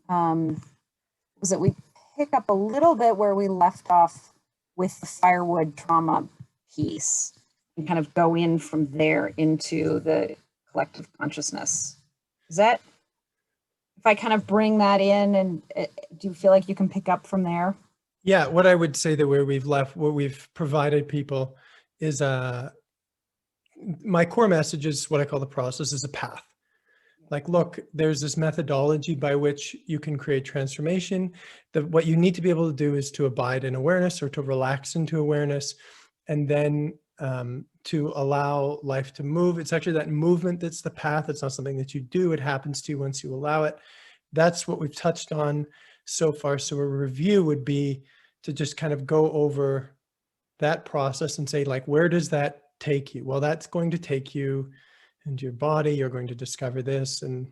was that we pick up a little bit where we left off with the firewood trauma piece and kind of go in from there into the collective consciousness. Is that, if I kind of bring that in, and do you feel like you can pick up from there? Yeah, what I would say that where we've left, what we've provided people is my core message is what I call the process is a path. Like, look, there's this methodology by which you can create transformation. What you need to be able to do is to abide in awareness, or to relax into awareness, and then to allow life to move. It's actually that movement that's the path. It's not something that you do. It happens to you once you allow it. That's what we've touched on so far. So a review would be to just kind of go over that process and say, like, where does that take you? Well, that's going to take you into your body. You're going to discover this, and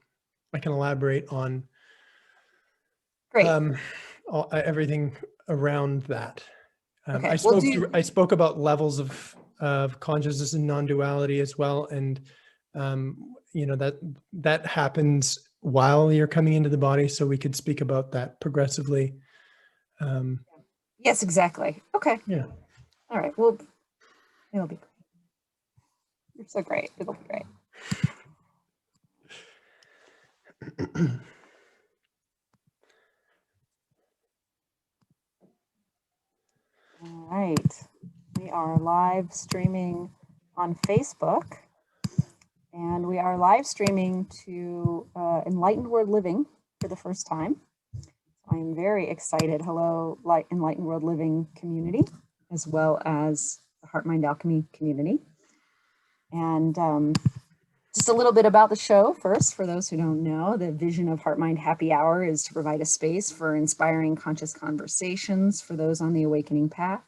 I can elaborate on everything around that. Okay. I spoke about levels of consciousness and non-duality as well, and you know, that happens while you're coming into the body, so we could speak about that progressively. Yes, exactly. Okay. Yeah. All right. Well, it'll be great. You're so great. It'll be great. All right. We are live streaming on Facebook, and we are live streaming to Enlightened World Living for the first time. I'm very excited. Hello, Enlightened World Living community, as well as the HeartMind Alchemy community. And just a little bit about the show first, for those who don't know. The vision of HeartMind Happy Hour is to provide a space for inspiring conscious conversations for those on the awakening path.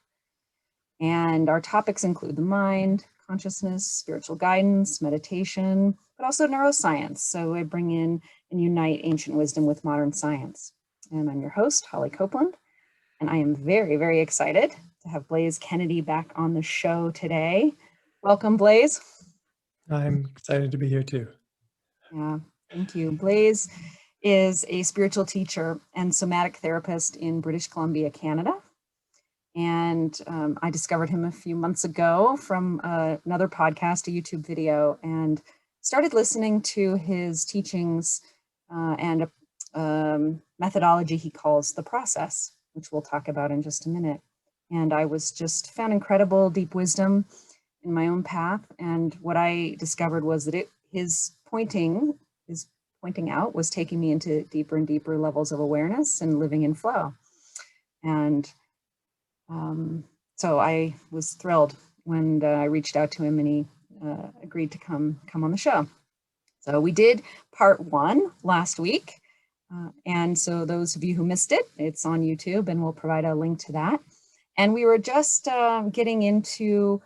And our topics include the mind, consciousness, spiritual guidance, meditation, but also neuroscience. So I bring in and unite ancient wisdom with modern science. And I'm your host, Holly Copeland, and I am very, very excited to have Blaise Kennedy back on the show today. Welcome, Blaise. I'm excited to be here too. Yeah, thank you. Blaise is a spiritual teacher and somatic therapist in British Columbia, Canada. And I discovered him a few months ago from another podcast, a YouTube video, and started listening to his teachings and a methodology he calls the process, which we'll talk about in just a minute. And I was just found incredible deep wisdom in my own path. And what I discovered was that his pointing out was taking me into deeper and deeper levels of awareness and living in flow. And so I was thrilled when I reached out to him, and he agreed to come on the show. So we did part 1 last week. And so those of you who missed it, it's on YouTube, and we'll provide a link to that. And we were just getting into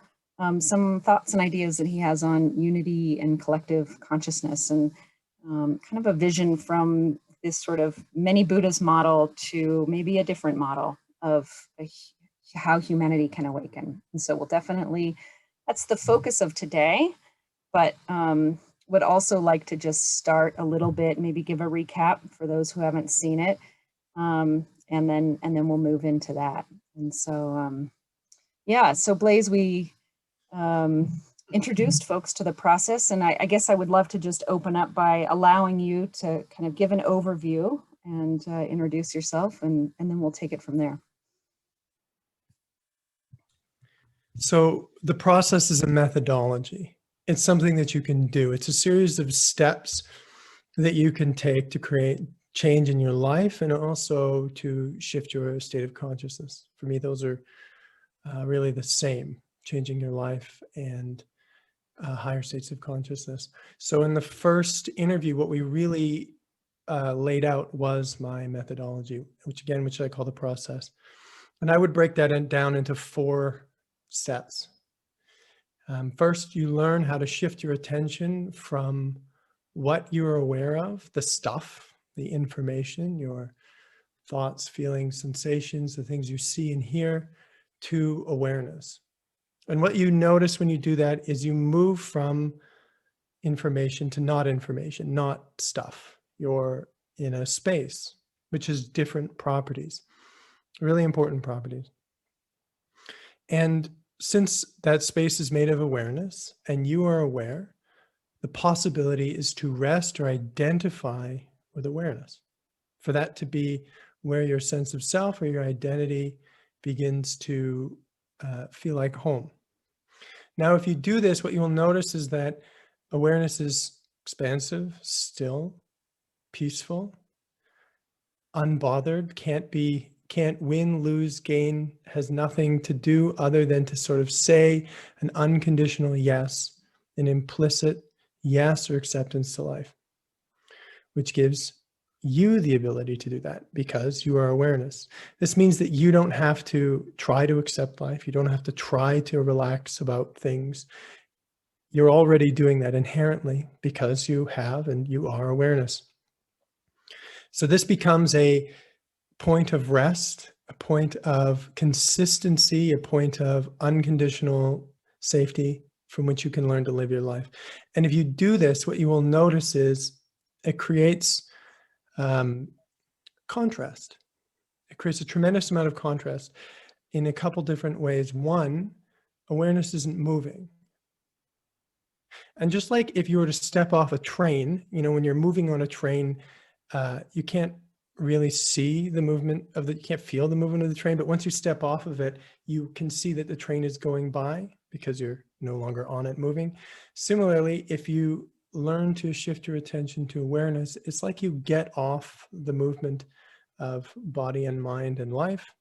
some thoughts and ideas that he has on unity and collective consciousness, and kind of a vision from this sort of many Buddhas model to maybe a different model of how humanity can awaken. And so we'll definitely, that's the focus of today, but would also like to just start a little bit, maybe give a recap for those who haven't seen it, and then we'll move into that. And so, yeah, so Blaise, we introduced folks to the process, and I guess I would love to just open up by allowing you to kind of give an overview and introduce yourself, and then we'll take it from there. So the process is a methodology. It's something that you can do. It's a series of steps that you can take to create change in your life, and also to shift your state of consciousness. For me, those are really the same: changing your life and higher states of consciousness. So in the first interview, what we really laid out was my methodology, which I call the process. And I would break that down into 4 steps. First, you learn how to shift your attention from what you're aware of, the stuff, the information, your thoughts, feelings, sensations, the things you see and hear, to awareness. And what you notice when you do that is you move from information to not information, not stuff. You're in a space. which is different properties, really important properties. And since that space is made of awareness and you are aware, the possibility is to rest or identify with awareness, for that to be where your sense of self or your identity begins to feel like home. Now, if you do this, what you will notice is that awareness is expansive, still, peaceful, unbothered, can't win, lose, gain, has nothing to do other than to sort of say an unconditional yes, an implicit yes or acceptance to life, which gives you the ability to do that because you are awareness. This means that you don't have to try to accept life. You don't have to try to relax about things. You're already doing that inherently because you have and you are awareness. So this becomes a point of rest, a point of consistency, a point of unconditional safety from which you can learn to live your life. And if you do this, what you will notice is it creates contrast. It creates a tremendous amount of contrast in a couple different ways. One, awareness isn't moving. And just like if you were to step off a train, when you're moving on a train, you can't really see the movement you can't feel the movement of the train, but once you step off of it, you can see that the train is going by because you're no longer on it moving. Similarly, if you learn to shift your attention to awareness, it's like you get off the movement of body and mind and life,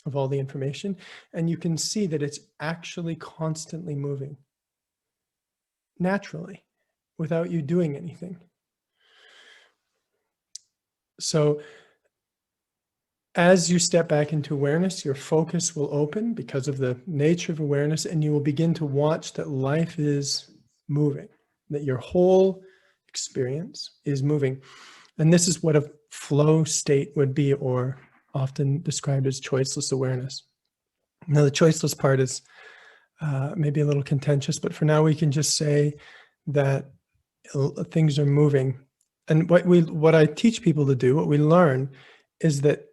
of all the information, and you can see that it's actually constantly moving naturally without you doing anything. So as you step back into awareness, your focus will open because of the nature of awareness, and you will begin to watch that life is moving, that your whole experience is moving. And this is what a flow state would be, or often described as choiceless awareness. Now, the choiceless part is maybe a little contentious, but for now we can just say that things are moving. And what I teach people to do, what we learn, is that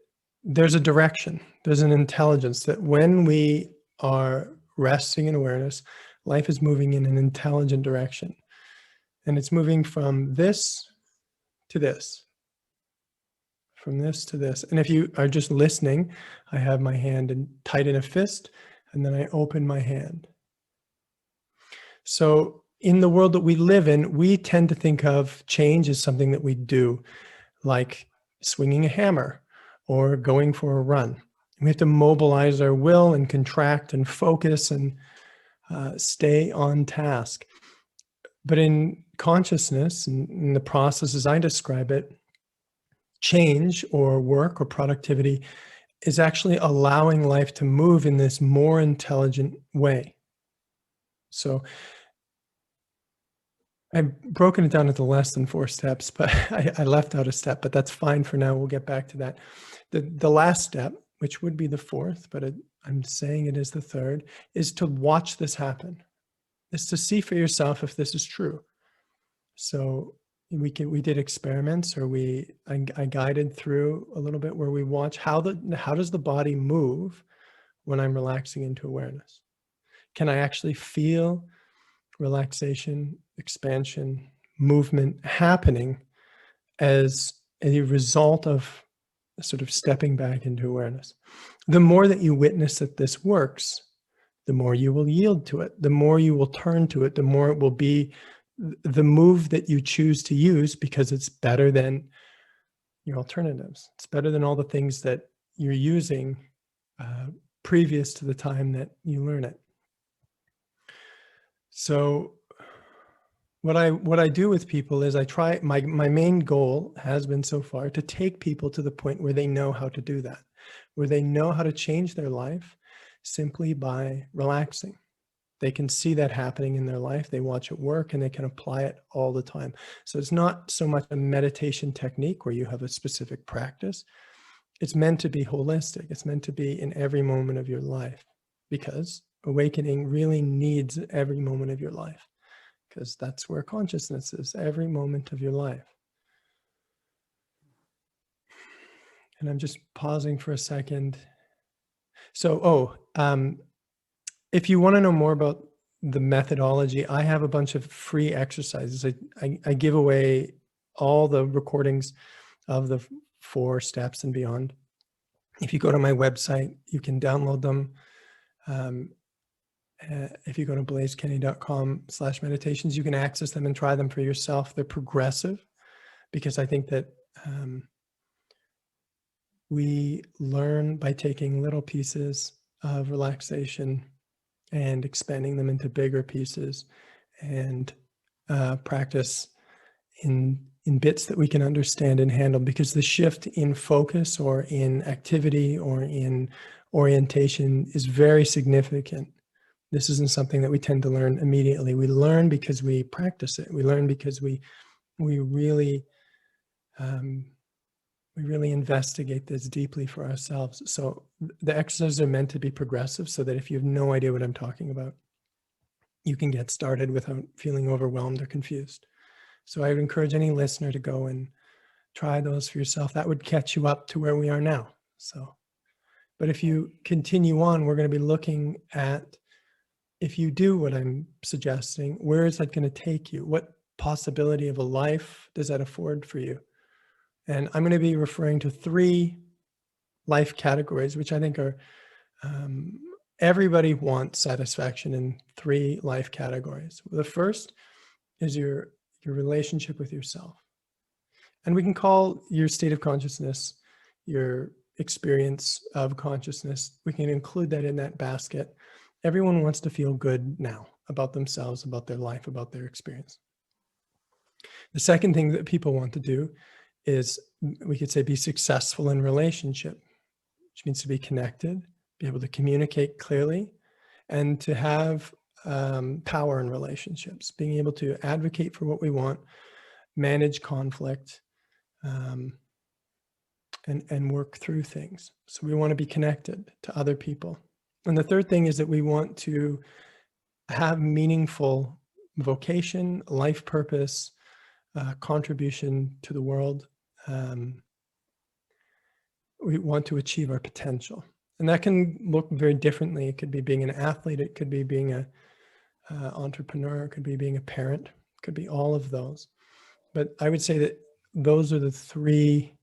there's a direction, there's an intelligence, that when we are resting in awareness, life is moving in an intelligent direction. And it's moving from this to this, from this to this. And if you are just listening, I have my hand tight in a fist, and then I open my hand. So in the world that we live in, we tend to think of change as something that we do, like swinging a hammer or going for a run. We have to mobilize our will and contract and focus and stay on task. But in consciousness, and in the process as I describe it, change or work or productivity is actually allowing life to move in this more intelligent way. So I've broken it down into less than 4 steps, but I left out a step, but that's fine for now. We'll get back to that. The last step, which would be the 4th, but I'm saying it is the 3rd, is to watch this happen. Is to see for yourself if this is true. So we did experiments, or I guided through a little bit where we watch how does the body move when I'm relaxing into awareness? Can I actually feel relaxation, expansion, movement happening as a result of sort of stepping back into awareness? The more that you witness that this works, the more you will yield to it, the more you will turn to it, the more it will be the move that you choose to use, because it's better than your alternatives. It's better than all the things that you're using previous to the time that you learn it. So what I do with people is I try, my main goal has been so far to take people to the point where they know how to do that, where they know how to change their life simply by relaxing. They can see that happening in their life. They watch it work and they can apply it all the time. So it's not so much a meditation technique where you have a specific practice. It's meant to be holistic. It's meant to be in every moment of your life, because awakening really needs every moment of your life, because that's where consciousness is, every moment of your life. And I'm just pausing for a second. So, if you want to know more about the methodology, I have a bunch of free exercises. I give away all the recordings of the 4 steps and beyond. If you go to my website, you can download them. If you go to blaisekennedy.com/meditations, you can access them and try them for yourself. They're progressive, because I think that we learn by taking little pieces of relaxation and expanding them into bigger pieces, and practice in bits that we can understand and handle, because the shift in focus or in activity or in orientation is very significant. This isn't something that we tend to learn immediately. We learn because we practice it. We learn because we really investigate this deeply for ourselves. So the exercises are meant to be progressive, so that if you have no idea what I'm talking about, you can get started without feeling overwhelmed or confused. So I would encourage any listener to go and try those for yourself. That would catch you up to where we are now. So, but if you continue on, we're going to be looking at, if you do what I'm suggesting, where is that going to take you? What possibility of a life does that afford for you? And I'm going to be referring to 3 life categories, which I think are, everybody wants satisfaction in 3 life categories. The first is your relationship with yourself. And we can call your state of consciousness, your experience of consciousness, we can include that in that basket. Everyone wants to feel good now about themselves, about their life, about their experience. The second thing that people want to do is, we could say, be successful in relationship, which means to be connected, be able to communicate clearly, and to have power in relationships, being able to advocate for what we want, manage conflict, and work through things. So we want to be connected to other people. And the third thing is that we want to have meaningful vocation, life purpose, contribution to the world. We want to achieve our potential. And that can look very differently. It could be being an athlete, it could be being an entrepreneur, it could be being a parent, it could be all of those. But I would say that those are the 3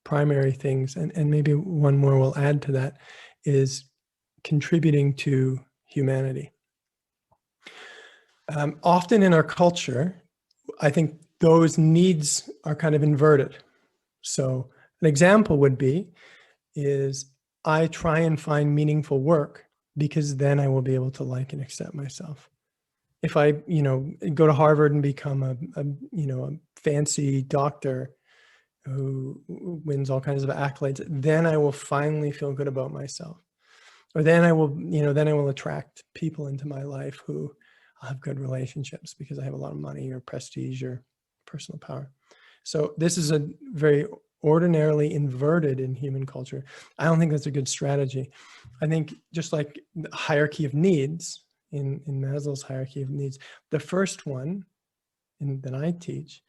primary things, and maybe one more we'll add to that, is contributing to humanity. Often in our culture, I think those needs are kind of inverted. So an example would be, is I try and find meaningful work because then I will be able to like and accept myself. If I, go to Harvard and become a fancy doctor who wins all kinds of accolades, then I will finally feel good about myself. Or then I will attract people into my life who have good relationships because I have a lot of money or prestige or personal power. So this is a very ordinarily inverted in human culture. I don't think that's a good strategy. I think just like the hierarchy of needs, in Maslow's hierarchy of needs, the first one that I teach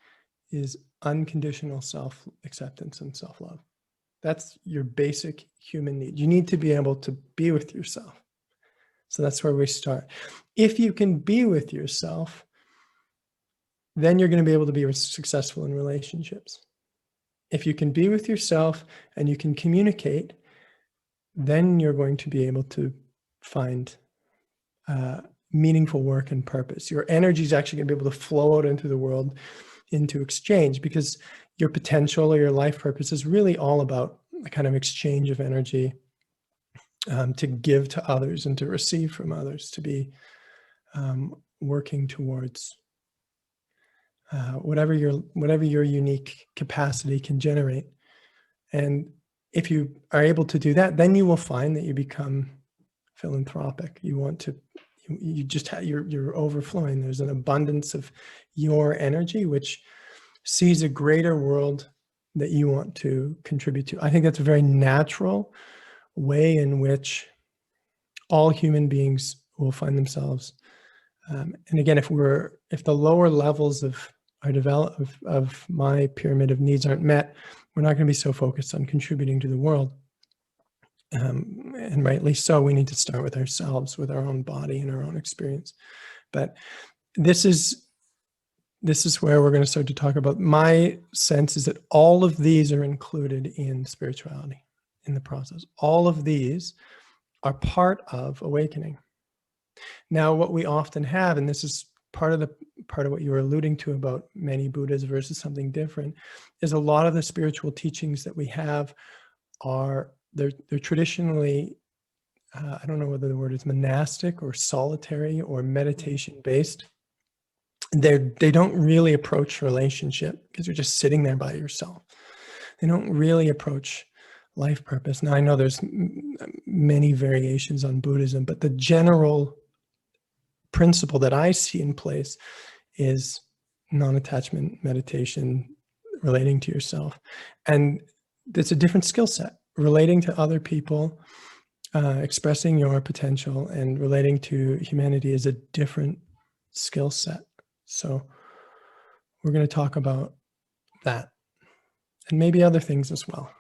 is unconditional self-acceptance and self-love. That's your basic human need. You need to be able to be with yourself. So that's where we start. If you can be with yourself, then you're going to be able to be successful in relationships. If you can be with yourself and you can communicate, then you're going to be able to find meaningful work and purpose. Your energy is actually going to be able to flow out into the world, into exchange, because your potential or your life purpose is really all about a kind of exchange of energy, to give to others and to receive from others, to be working towards whatever your unique capacity can generate. And if you are able to do that, then you will find that you become philanthropic. You're overflowing. There's an abundance of your energy, which sees a greater world that you want to contribute to. I think that's a very natural way in which all human beings will find themselves. And again, if the lower levels of of my pyramid of needs aren't met, we're not going to be so focused on contributing to the world. And rightly so, we need to start with ourselves, with our own body and our own experience. But this is where we're going to start to talk about. My sense is that all of these are included in spirituality, in the process. All of these are part of awakening. Now, what we often have, and this is part of what you were alluding to about many Buddhas versus something different, is a lot of the spiritual teachings that we have are they're traditionally, I don't know whether the word is monastic or solitary or meditation based. They don't really approach relationship because you're just sitting there by yourself. They don't really approach life purpose. Now, I know there's many variations on Buddhism, but the general principle that I see in place is non-attachment meditation, relating to yourself. And it's a different skill set. Relating to other people, expressing your potential, and relating to humanity is a different skill set. So we're going to talk about that and maybe other things as well.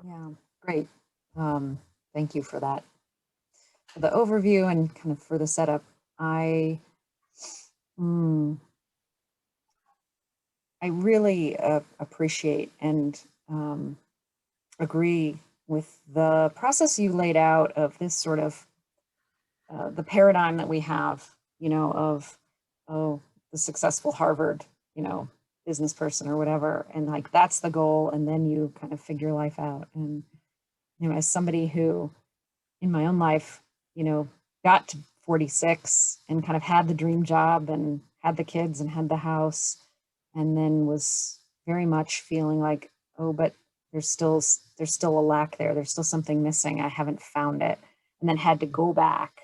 Yeah, great. Thank you for that, for the overview and kind of for the setup. I really appreciate and agree with the process you laid out of this sort of the paradigm that we have, of, the successful Harvard, business person or whatever. And like, that's the goal. And then you kind of figure life out. And, as somebody who in my own life, got to 46 and kind of had the dream job and had the kids and had the house, and then was very much feeling like, oh, but there's still a lack there. There's still something missing. I haven't found it. And then had to go back,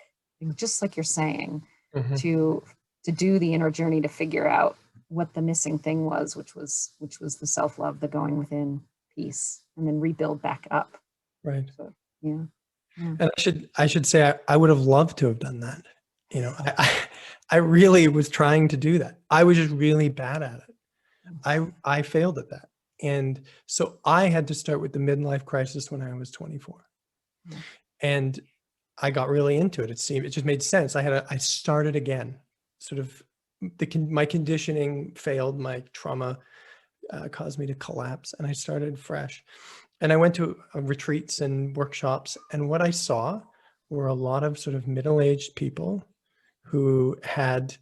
just like you're saying, to do the inner journey to figure out what the missing thing was, which was the self-love, the going within piece, and then rebuild back up. Right. So, yeah. And I should say I would have loved to have done that. I really was trying to do that. I was just really bad at it. I failed at that. And so I had to start with the midlife crisis when I was 24. And I got really into it. It just made sense. I started again. Sort of my conditioning failed, my trauma caused me to collapse, and I started fresh. And I went to retreats and workshops, and what I saw were a lot of sort of middle-aged people who had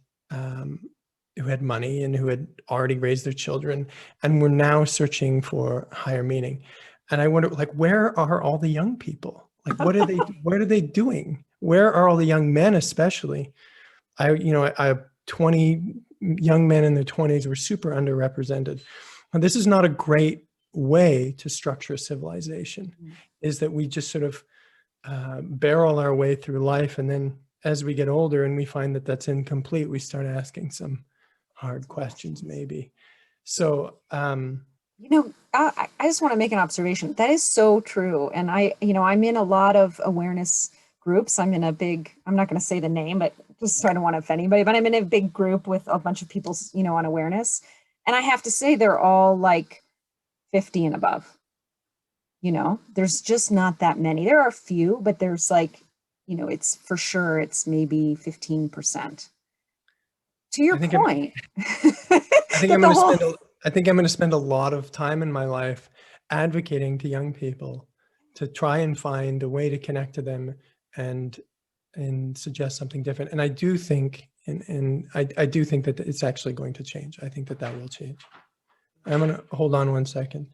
money and who had already raised their children and were now searching for higher meaning. And I wonder, like, where are all the young people? Like, what are they doing? Where are all the young men, especially? I 20 young men in their 20s were super underrepresented. And this is not a great way to structure a civilization, is that we just sort of barrel our way through life. And then as we get older and we find that that's incomplete, we start asking some hard questions, maybe. So, I just want to make an observation. That is so true. And I'm in a lot of awareness groups. I'm not going to say the name, but just I don't want to offend anybody, but I'm in a big group with a bunch of people, on awareness. And I have to say, they're all like 50 and above. There's just not that many. There are a few, but there's like, it's for sure, it's maybe 15%. To your point. I think I'm going to spend a lot of time in my life advocating to young people to try and find a way to connect to them and suggest something different. And I do think, I do think that it's actually going to change. I think that will change. I'm going to hold on one second.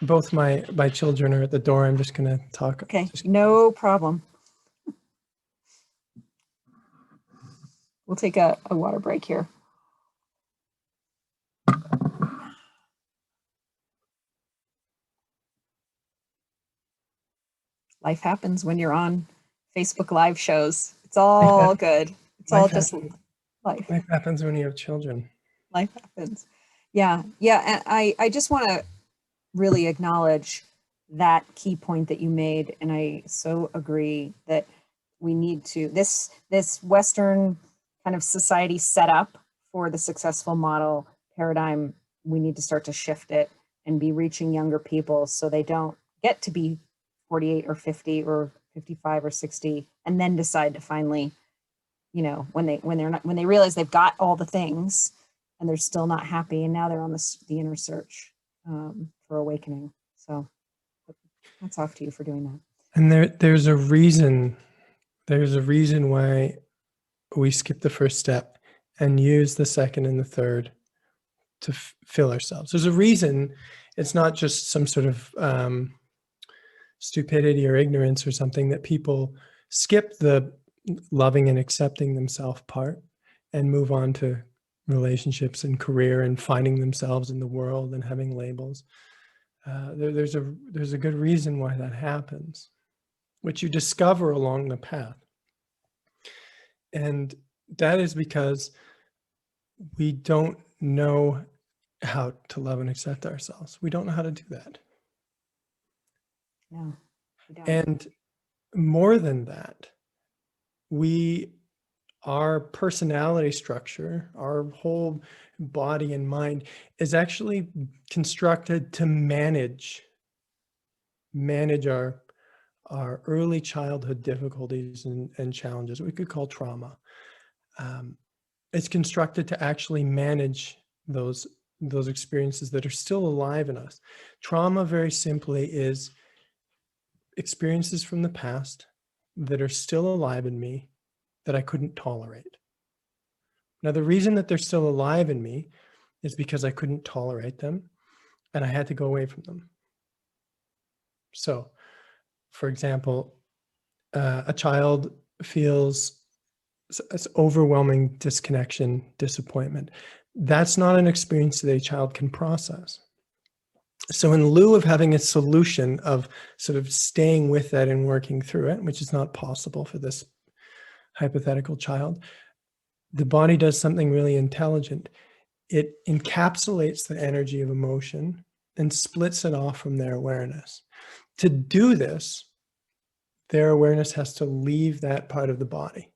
Both my children are at the door. I'm just going to talk. Okay, no problem. We'll take a water break here. Life happens when you're on Facebook Live shows. It's all good. It's all just life. Life happens when you have children. Life happens. Yeah. And I just want to really acknowledge that key point that you made. And I so agree that we need to, this Western kind of society set up for the successful model paradigm, we need to start to shift it and be reaching younger people so they don't get to be 48 or 50 or 55 or 60 and then decide to finally, you know, when they realize they've got all the things and they're still not happy, and now they're on the inner search for awakening. So hats off to you for doing that. And there's a reason. There's a reason why we skip the first step and use the second and the third to fill ourselves. There's a reason. It's not just some sort of stupidity or ignorance or something that people skip the loving and accepting themselves part and move on to relationships and career and finding themselves in the world and having labels. There's a good reason why that happens, which you discover along the path. And that is because we don't know how to love and accept ourselves. We don't know how to do that. No, we don't. And more than that, our personality structure, our whole body and mind is actually constructed to manage our early childhood difficulties and challenges we could call trauma. It's constructed to actually manage those experiences that are still alive in us. Trauma, very simply, is experiences from the past that are still alive in me that I couldn't tolerate. Now, the reason that they're still alive in me is because I couldn't tolerate them and I had to go away from them. So, for example, a child feels it's overwhelming disconnection, disappointment. That's not an experience that a child can process. So in lieu of having a solution of sort of staying with that and working through it, which is not possible for this hypothetical child, the body does something really intelligent. It encapsulates the energy of emotion and splits it off from their awareness. To do this, their awareness has to leave that part of the body.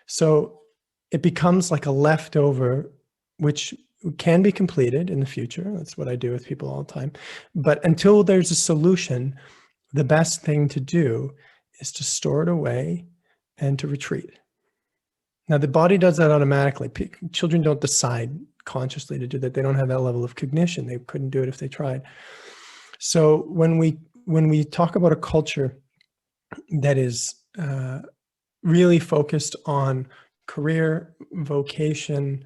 So it becomes like a leftover, which can be completed in the future. That's what I do with people all the time. But until there's a solution, the best thing to do is to store it away and to retreat. Now, the body does that automatically. Children don't decide consciously to do that. They don't have that level of cognition. They couldn't do it if they tried. So when we talk about a culture that is really focused on career, vocation,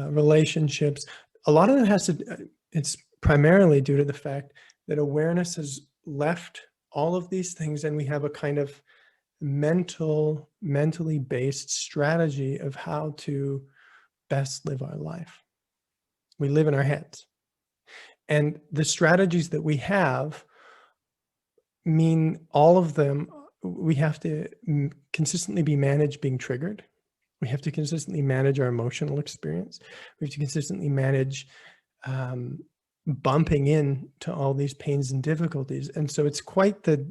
relationships, a lot of it has to, it's primarily due to the fact that awareness has left all of these things and we have a kind of mentally based strategy of how to best live our life. We live in our heads. And the strategies that we have mean all of them, we have to consistently be managed being triggered. We have to consistently manage our emotional experience. We have to consistently manage bumping into all these pains and difficulties. And so it's quite the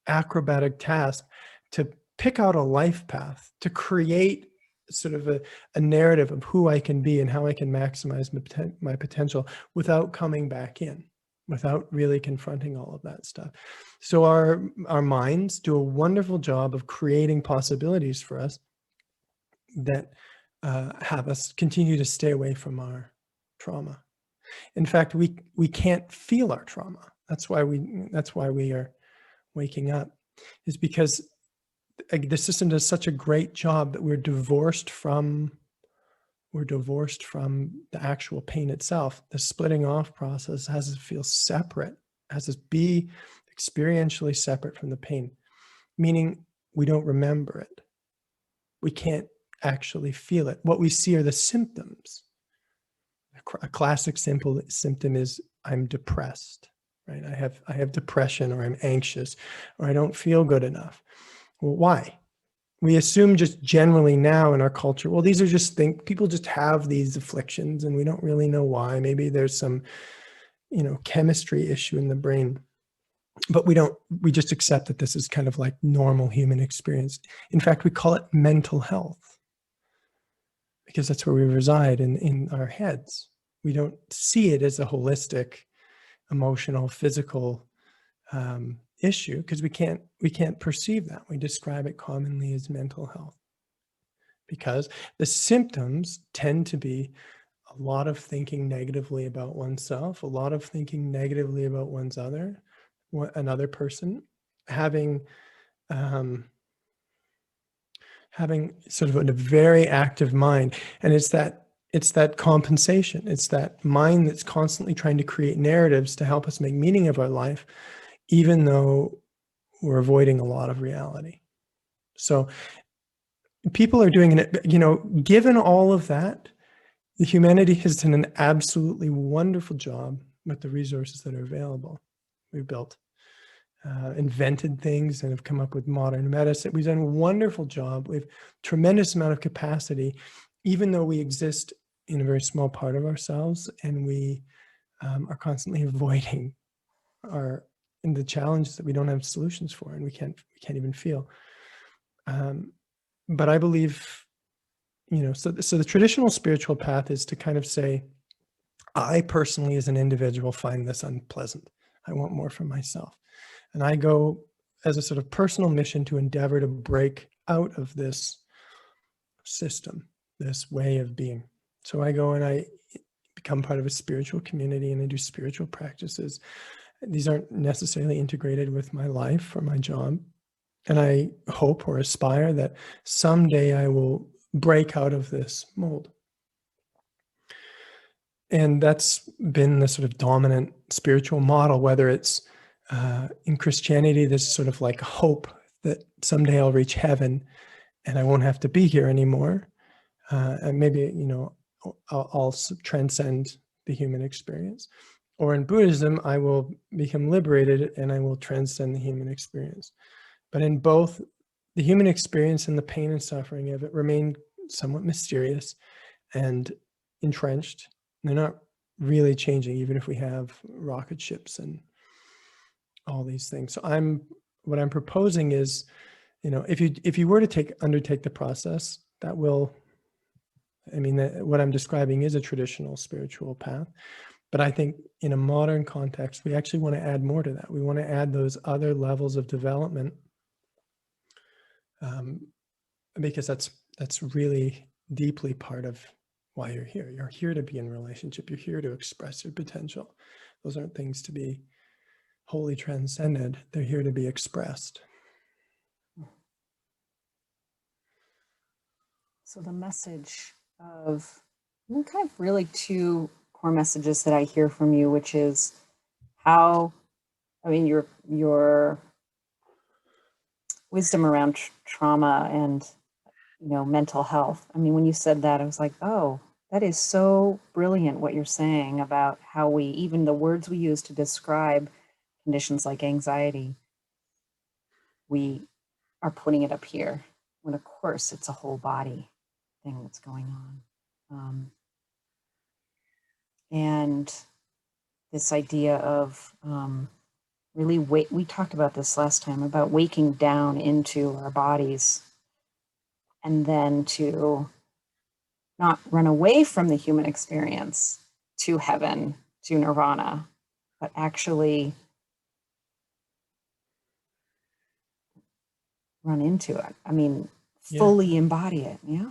acrobatic task to pick out a life path, to create sort of a narrative of who I can be and how I can maximize my potential without coming back in, without really confronting all of that stuff. So our minds do a wonderful job of creating possibilities for us that have us continue to stay away from our trauma. In fact, we can't feel our trauma. That's why we are waking up, is because the system does such a great job that we're divorced from the actual pain itself. The splitting off process has us feel separate, has us be experientially separate from the pain, meaning we don't remember it. We can't actually feel it. What we see are the symptoms. A classic symptom is I'm depressed, right? I have depression, or I'm anxious, or I don't feel good enough. Well, why? We assume just generally now in our culture, well, these are just things, people just have these afflictions and we don't really know why. Maybe there's some, chemistry issue in the brain. But we just accept that this is kind of like normal human experience. In fact, we call it mental health because that's where we reside in our heads. We don't see it as a holistic, emotional, physical issue because we can't perceive that. We describe it commonly as mental health because the symptoms tend to be a lot of thinking negatively about oneself, a lot of thinking negatively about another person, having sort of a very active mind. And it's that compensation. It's that mind that's constantly trying to create narratives to help us make meaning of our life, even though we're avoiding a lot of reality. So people are doing it, given all of that, the humanity has done an absolutely wonderful job with the resources that are available. We've built, invented things and have come up with modern medicine. We've done a wonderful job. We have tremendous amount of capacity, even though we exist in a very small part of ourselves, and we are constantly avoiding the challenges that we don't have solutions for, and we can't even feel. But I believe, so the traditional spiritual path is to kind of say, I personally, as an individual, find this unpleasant. I want more for myself. And I go as a sort of personal mission to endeavor to break out of this system, this way of being. So I go and I become part of a spiritual community and I do spiritual practices. These aren't necessarily integrated with my life or my job. And I hope or aspire that someday I will break out of this mold. And that's been the sort of dominant spiritual model, whether it's in Christianity, there's sort of like hope that someday I'll reach heaven and I won't have to be here anymore. And maybe, I'll transcend the human experience. Or in Buddhism, I will become liberated and I will transcend the human experience. But in both, the human experience and the pain and suffering of it remain somewhat mysterious and entrenched. They're not really changing, even if we have rocket ships and all these things. So what I'm proposing is, if you were to undertake the process, what I'm describing is a traditional spiritual path. But I think in a modern context, we actually want to add more to that. We want to add those other levels of development, because that's really deeply part of why you're here. You're here to be in relationship. You're here to express your potential. Those aren't things to be wholly transcended. They're here to be expressed. So the message of, kind of really two core messages that I hear from you, which is how, your wisdom around trauma and, mental health. When you said that, I was like, oh, that is so brilliant what you're saying about how even the words we use to describe conditions like anxiety, we are putting it up here, when of course it's a whole body thing that's going on. And this idea of really we talked about this last time, about waking down into our bodies, and then to not run away from the human experience to heaven, to nirvana, but actually run into it. Fully embody it. Yeah.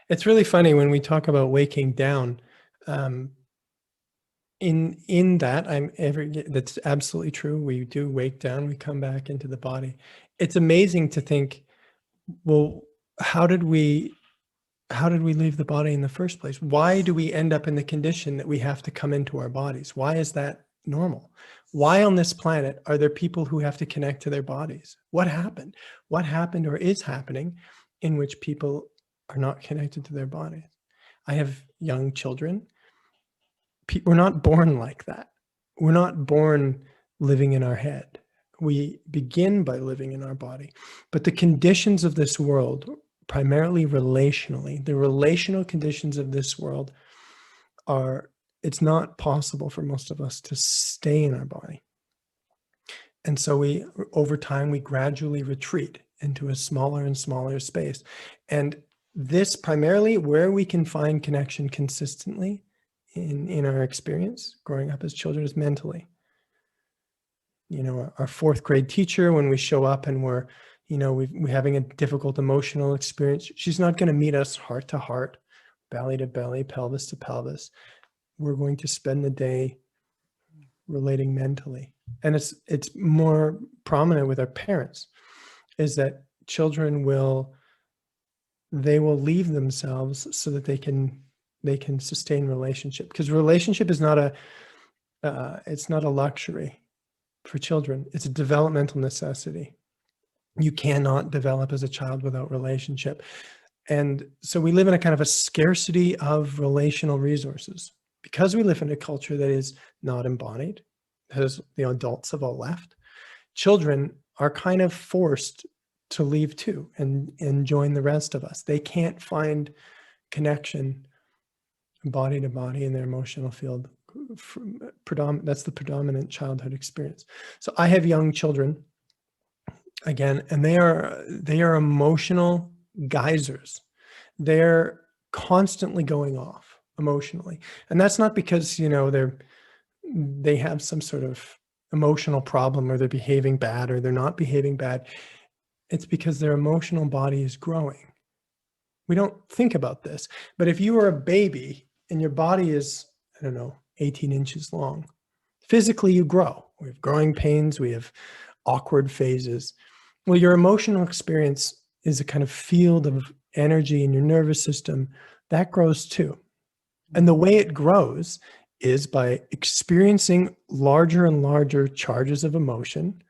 It's really funny when we talk about waking down. In that, that's absolutely true. We do wake down, we come back into the body. It's amazing to think, well, how did we leave the body in the first place? Why do we end up in the condition that we have to come into our bodies? Why is that normal? Why on this planet are there people who have to connect to their bodies? What happened? What happened or is happening in which people are not connected to their bodies? I have young children. We're not born like that. We're not born living in our head. We begin by living in our body. But the conditions of this world, primarily relationally, the relational conditions of this world it's not possible for most of us to stay in our body. And so we, over time, we gradually retreat into a smaller and smaller space. And this primarily where we can find connection consistently in our experience growing up as children is mentally. You know, our fourth grade teacher, when we show up and we're, you know, we're having a difficult emotional experience, she's not going to meet us heart to heart, belly to belly, pelvis to pelvis. We're going to spend the day relating mentally. And it's more prominent with our parents, is that children will leave themselves so that they can sustain relationship, because relationship is not a it's not a luxury for children. It's a developmental necessity. You cannot develop as a child without relationship. And so we live in a kind of a scarcity of relational resources because we live in a culture that is not embodied, because the adults have all left. Children are kind of forced to leave too and join the rest of us. They can't find connection body to body in their emotional field. That's the predominant childhood experience. So I have young children again, and they are emotional geysers. They're constantly going off emotionally. And that's not because, you know, they have some sort of emotional problem or they're behaving bad or they're not behaving bad. It's because their emotional body is growing. We don't think about this, but if you are a baby and your body is, I don't know, 18 inches long, physically you grow. We have growing pains, we have awkward phases. Well, your emotional experience is a kind of field of energy in your nervous system that grows too. And the way it grows is by experiencing larger and larger charges of emotion,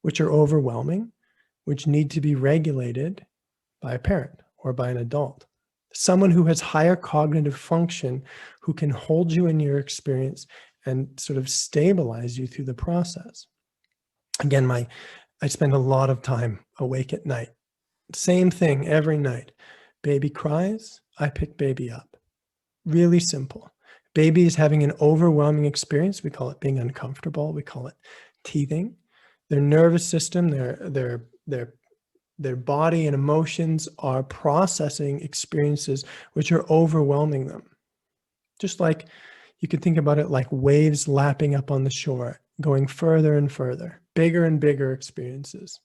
which are overwhelming, which need to be regulated by a parent or by an adult. Someone who has higher cognitive function, who can hold you in your experience and sort of stabilize you through the process. Again, I spend a lot of time awake at night. Same thing every night. Baby cries, I pick baby up. Really simple. Baby is having an overwhelming experience. We call it being uncomfortable. We call it teething. Their nervous system, their body and emotions are processing experiences which are overwhelming them. Just like you could think about it like waves lapping up on the shore, going further and further, bigger and bigger experiences.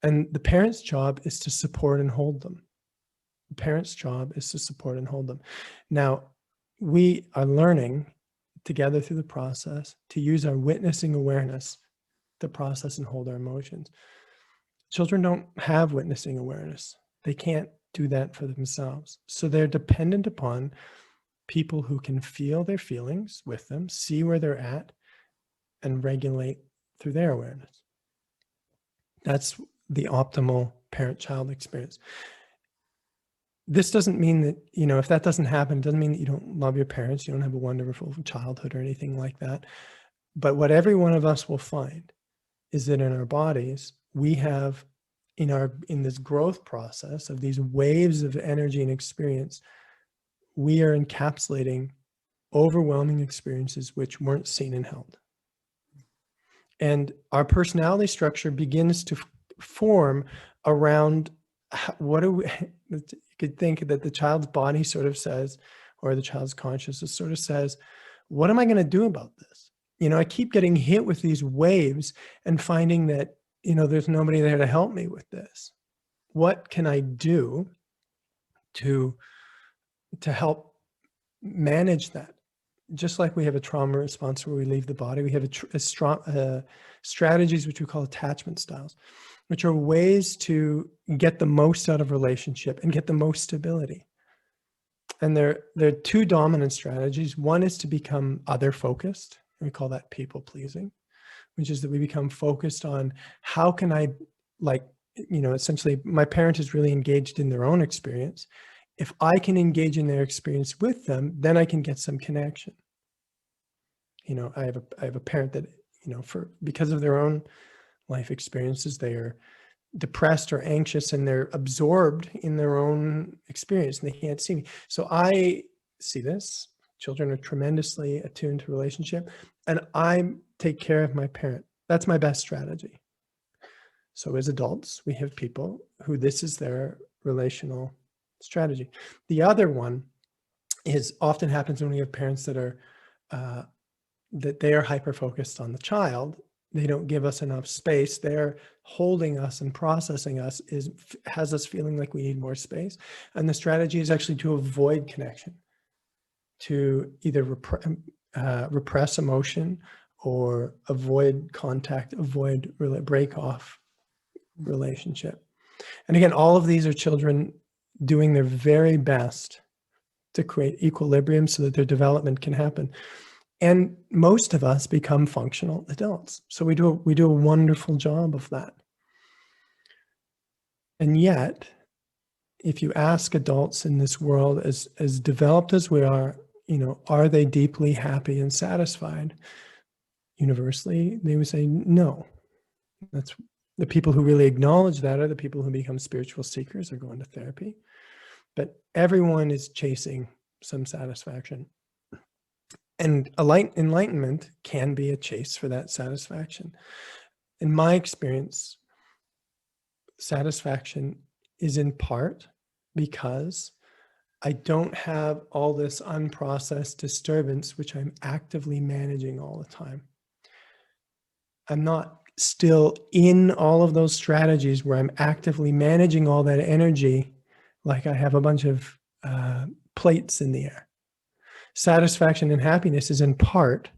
And the parent's job is to support and hold them. The parent's job is to support and hold them. Now, we are learning together through the process to use our witnessing awareness to process and hold our emotions. Children don't have witnessing awareness. They can't do that for themselves. So they're dependent upon people who can feel their feelings with them, see where they're at, and regulate through their awareness. That's the optimal parent-child experience. This doesn't mean that, you know, if that doesn't happen, it doesn't mean that you don't love your parents, you don't have a wonderful childhood or anything like that. But what every one of us will find is that in our bodies, we have in this growth process of these waves of energy and experience, we are encapsulating overwhelming experiences which weren't seen and held. And our personality structure begins to form around what do we, you could think that the child's body sort of says, or the child's consciousness sort of says, what am I going to do about this? You know, I keep getting hit with these waves and finding that, you know, there's nobody there to help me with this. What can I do to help manage that? Just like we have a trauma response where we leave the body, we have strategies which we call attachment styles, which are ways to get the most out of relationship and get the most stability. And there are two dominant strategies. One is to become other focused. We call that people pleasing, which is that we become focused on how can I, like, you know, essentially my parent is really engaged in their own experience. If I can engage in their experience with them, then I can get some connection. You know, I have a parent that, you know, because of their own life experiences, they are depressed or anxious and they're absorbed in their own experience and they can't see me. So I see this. Children are tremendously attuned to relationship, and I take care of my parent That's my best strategy. So as adults, we have people who this is their relational strategy. The other one is often happens when we have parents that are that they are hyper focused on the child. They don't give us enough space. They're holding us and processing us has us feeling like we need more space. And the strategy is actually to avoid connection, to either repress emotion or avoid contact, break off relationship. And again, all of these are children doing their very best to create equilibrium so that their development can happen. And most of us become functional adults. So we do a wonderful job of that. And yet, if you ask adults in this world, as developed as we are, are they deeply happy and satisfied? Universally, they would say no. That's the people who really acknowledge that are the people who become spiritual seekers or go into therapy. But everyone is chasing some satisfaction. And enlightenment can be a chase for that satisfaction. In my experience, satisfaction is in part because I don't have all this unprocessed disturbance, which I'm actively managing all the time. I'm not still in all of those strategies where I'm actively managing all that energy, like I have a bunch of plates in the air. Satisfaction and happiness is in part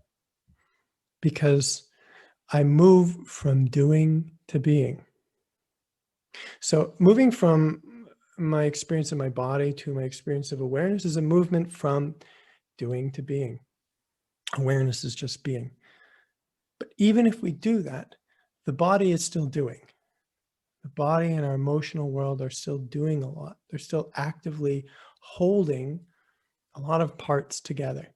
because I move from doing to being. So moving from my experience of my body to my experience of awareness is a movement from doing to being. Awareness is just being. But even if we do that, the body is still doing. The body and our emotional world are still doing a lot. They're still actively holding a lot of parts together.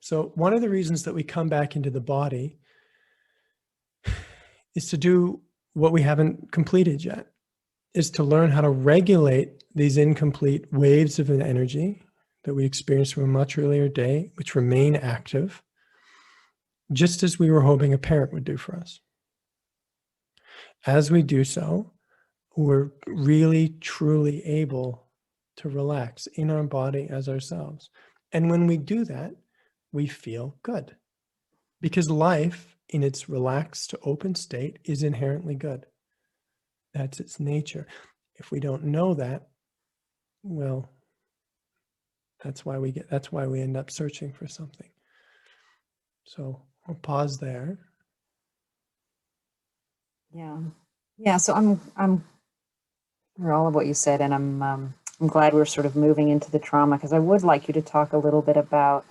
So one of the reasons that we come back into the body is to do what we haven't completed yet, is to learn how to regulate these incomplete waves of an energy that we experienced from a much earlier day, which remain active, just as we were hoping a parent would do for us. As we do so, we're really, truly able to relax in our body as ourselves. And when we do that, we feel good. Because life, in its relaxed, open state, is inherently good. That's its nature. If we don't know that, well, that's why we end up searching for something. So I'll pause there. Yeah. So I'm for all of what you said, and I'm glad we're sort of moving into the trauma, because I would like you to talk a little bit about.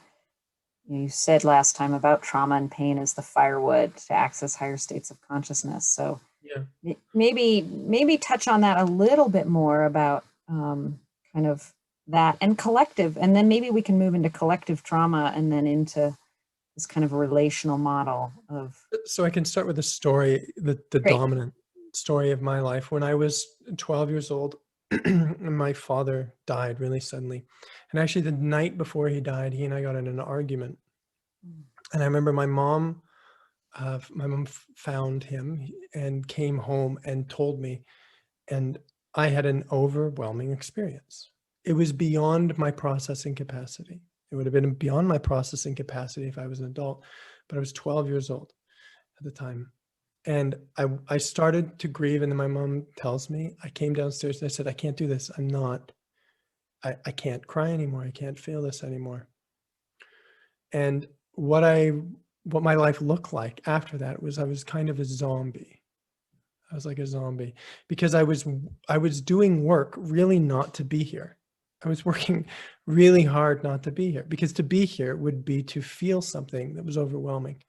You said last time about trauma and pain as the firewood to access higher states of consciousness. So Yeah. maybe touch on that a little bit more about kind of that and collective, and then maybe we can move into collective trauma and then into this kind of relational model of. So I can start with a story, the dominant story of my life. When I was 12 years old, my father died really suddenly. And actually the night before he died, he and I got in an argument. And I remember my mom found him and came home and told me, and I had an overwhelming experience. It was beyond my processing capacity. It would have been beyond my processing capacity if I was an adult, but I was 12 years old at the time. And I started to grieve, and then my mom tells me, I came downstairs and I said, I can't do this. I can't cry anymore. I can't feel this anymore. And what my life looked like after that was I was kind of a zombie. I was like a zombie because I was doing work really not to be here. I was working really hard not to be here, because to be here would be to feel something that was overwhelming.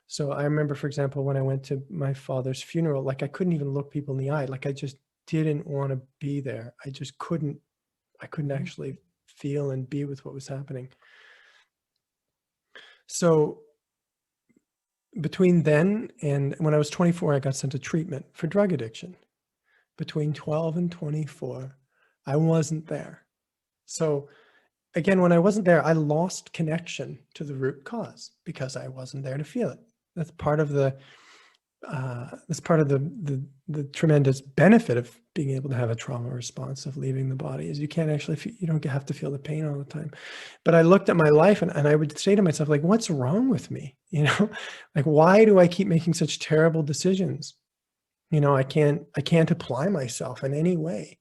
So I remember, for example, when I went to my father's funeral, like I couldn't even look people in the eye. Like I just didn't want to be there. I couldn't actually feel and be with what was happening. So between then and when I was 24, I got sent to treatment for drug addiction. Between 12 and 24, I wasn't there. So again, when I wasn't there, I lost connection to the root cause because I wasn't there to feel it. That's part of the the tremendous benefit of being able to have a trauma response of leaving the body, is you can't actually feel, you don't have to feel the pain all the time. But I looked at my life and I would say to myself, like, what's wrong with me? You know, like, why do I keep making such terrible decisions? You know, I can't apply myself in any way.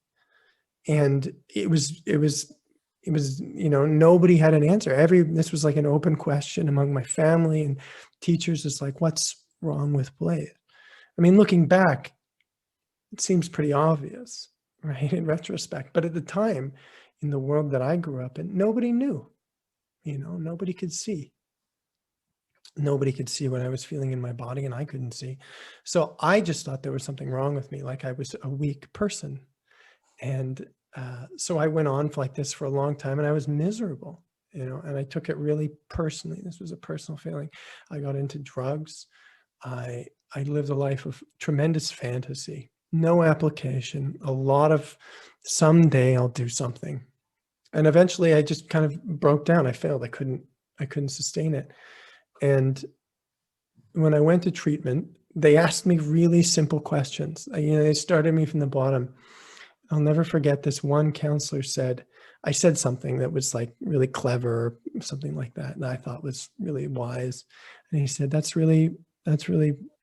And it was, you know, nobody had an answer. This was like an open question among my family and teachers. It's like, what's wrong with Blaise? I mean, looking back, it seems pretty obvious, right, in retrospect. But at the time, in the world that I grew up in, nobody knew. You know, nobody could see. Nobody could see what I was feeling in my body, and I couldn't see. So I just thought there was something wrong with me, like I was a weak person. And so I went on like this for a long time, and I was miserable, you know, and I took it really personally. This was a personal feeling. I got into drugs. I lived a life of tremendous fantasy, no application, a lot of someday I'll do something. And eventually I just kind of broke down. I failed. I couldn't sustain it. And when I went to treatment, they asked me really simple questions. You know, they started me from the bottom. I'll never forget this. One counselor said, I said something that was like really clever, something like that, and I thought was really wise. And he said, that's really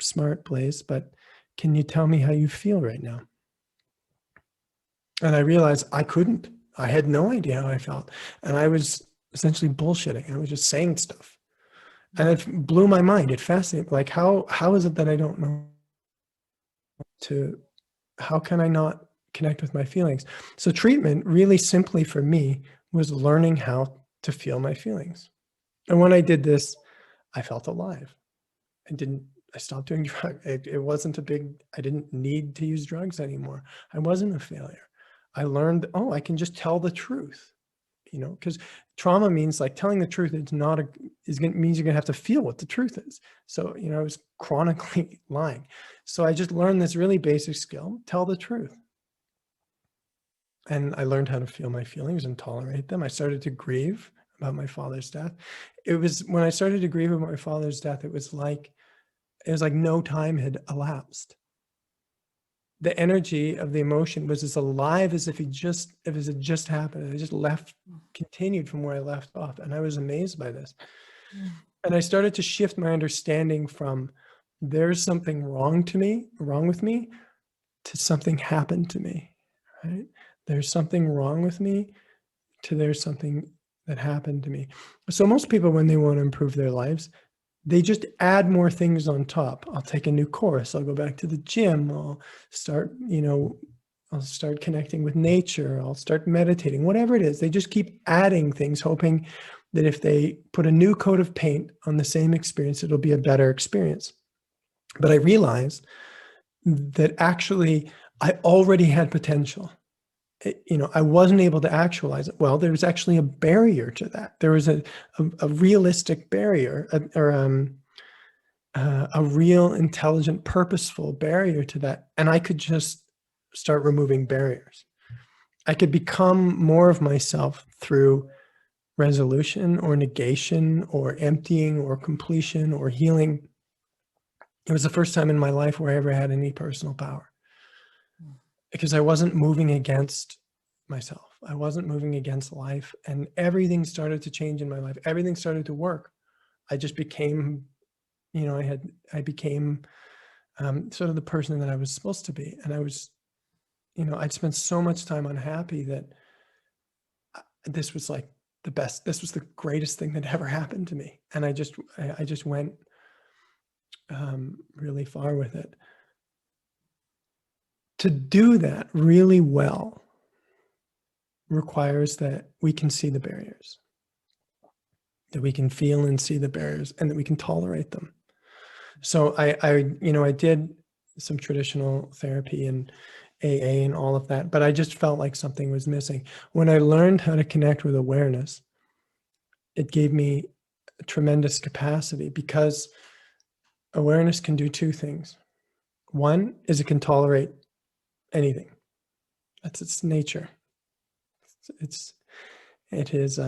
smart, Blaise, but can you tell me how you feel right now? And I realized I couldn't. I had no idea how I felt. And I was essentially bullshitting. I was just saying stuff. And it blew my mind. It fascinated me. Like, how is it that I don't know how can I not connect with my feelings? So treatment really simply for me was learning how to feel my feelings. And when I did this, I felt alive. I stopped doing drugs. It wasn't I didn't need to use drugs anymore. I wasn't a failure. I learned, oh, I can just tell the truth, you know, because trauma means like telling the truth. It's not means you're gonna have to feel what the truth is. So, you know, I was chronically lying. So I just learned this really basic skill, tell the truth. And I learned how to feel my feelings and tolerate them. I started to grieve about my father's death. It was when I started to grieve about my father's death, it was like no time had elapsed. The energy of the emotion was as alive as if it had just happened. I just continued from where I left off. And I was amazed by this. And I started to shift my understanding from there's something wrong with me, to something happened to me, right? There's something wrong with me to there's something that happened to me. So most people, when they want to improve their lives, they just add more things on top. I'll take a new course. I'll go back to the gym. I'll start connecting with nature. I'll start meditating, whatever it is. They just keep adding things, hoping that if they put a new coat of paint on the same experience, it'll be a better experience. But I realized that actually I already had potential. You know, I wasn't able to actualize it. Well, there was actually a barrier to that. There was a realistic barrier, a real, intelligent, purposeful barrier to that. And I could just start removing barriers. I could become more of myself through resolution or negation or emptying or completion or healing. It was the first time in my life where I ever had any personal power, because I wasn't moving against myself. I wasn't moving against life, and everything started to change in my life. Everything started to work. I just became, you know, I became sort of the person that I was supposed to be. And I was, you know, I'd spent so much time unhappy that this was like this was the greatest thing that ever happened to me. And I just went really far with it. To do that really well requires that we can see the barriers, that we can feel and see the barriers, and that we can tolerate them. So I did some traditional therapy and AA and all of that, but I just felt like something was missing. When I learned how to connect with awareness, it gave me a tremendous capacity, because awareness can do two things. One is it can tolerate anything. That's its nature. It is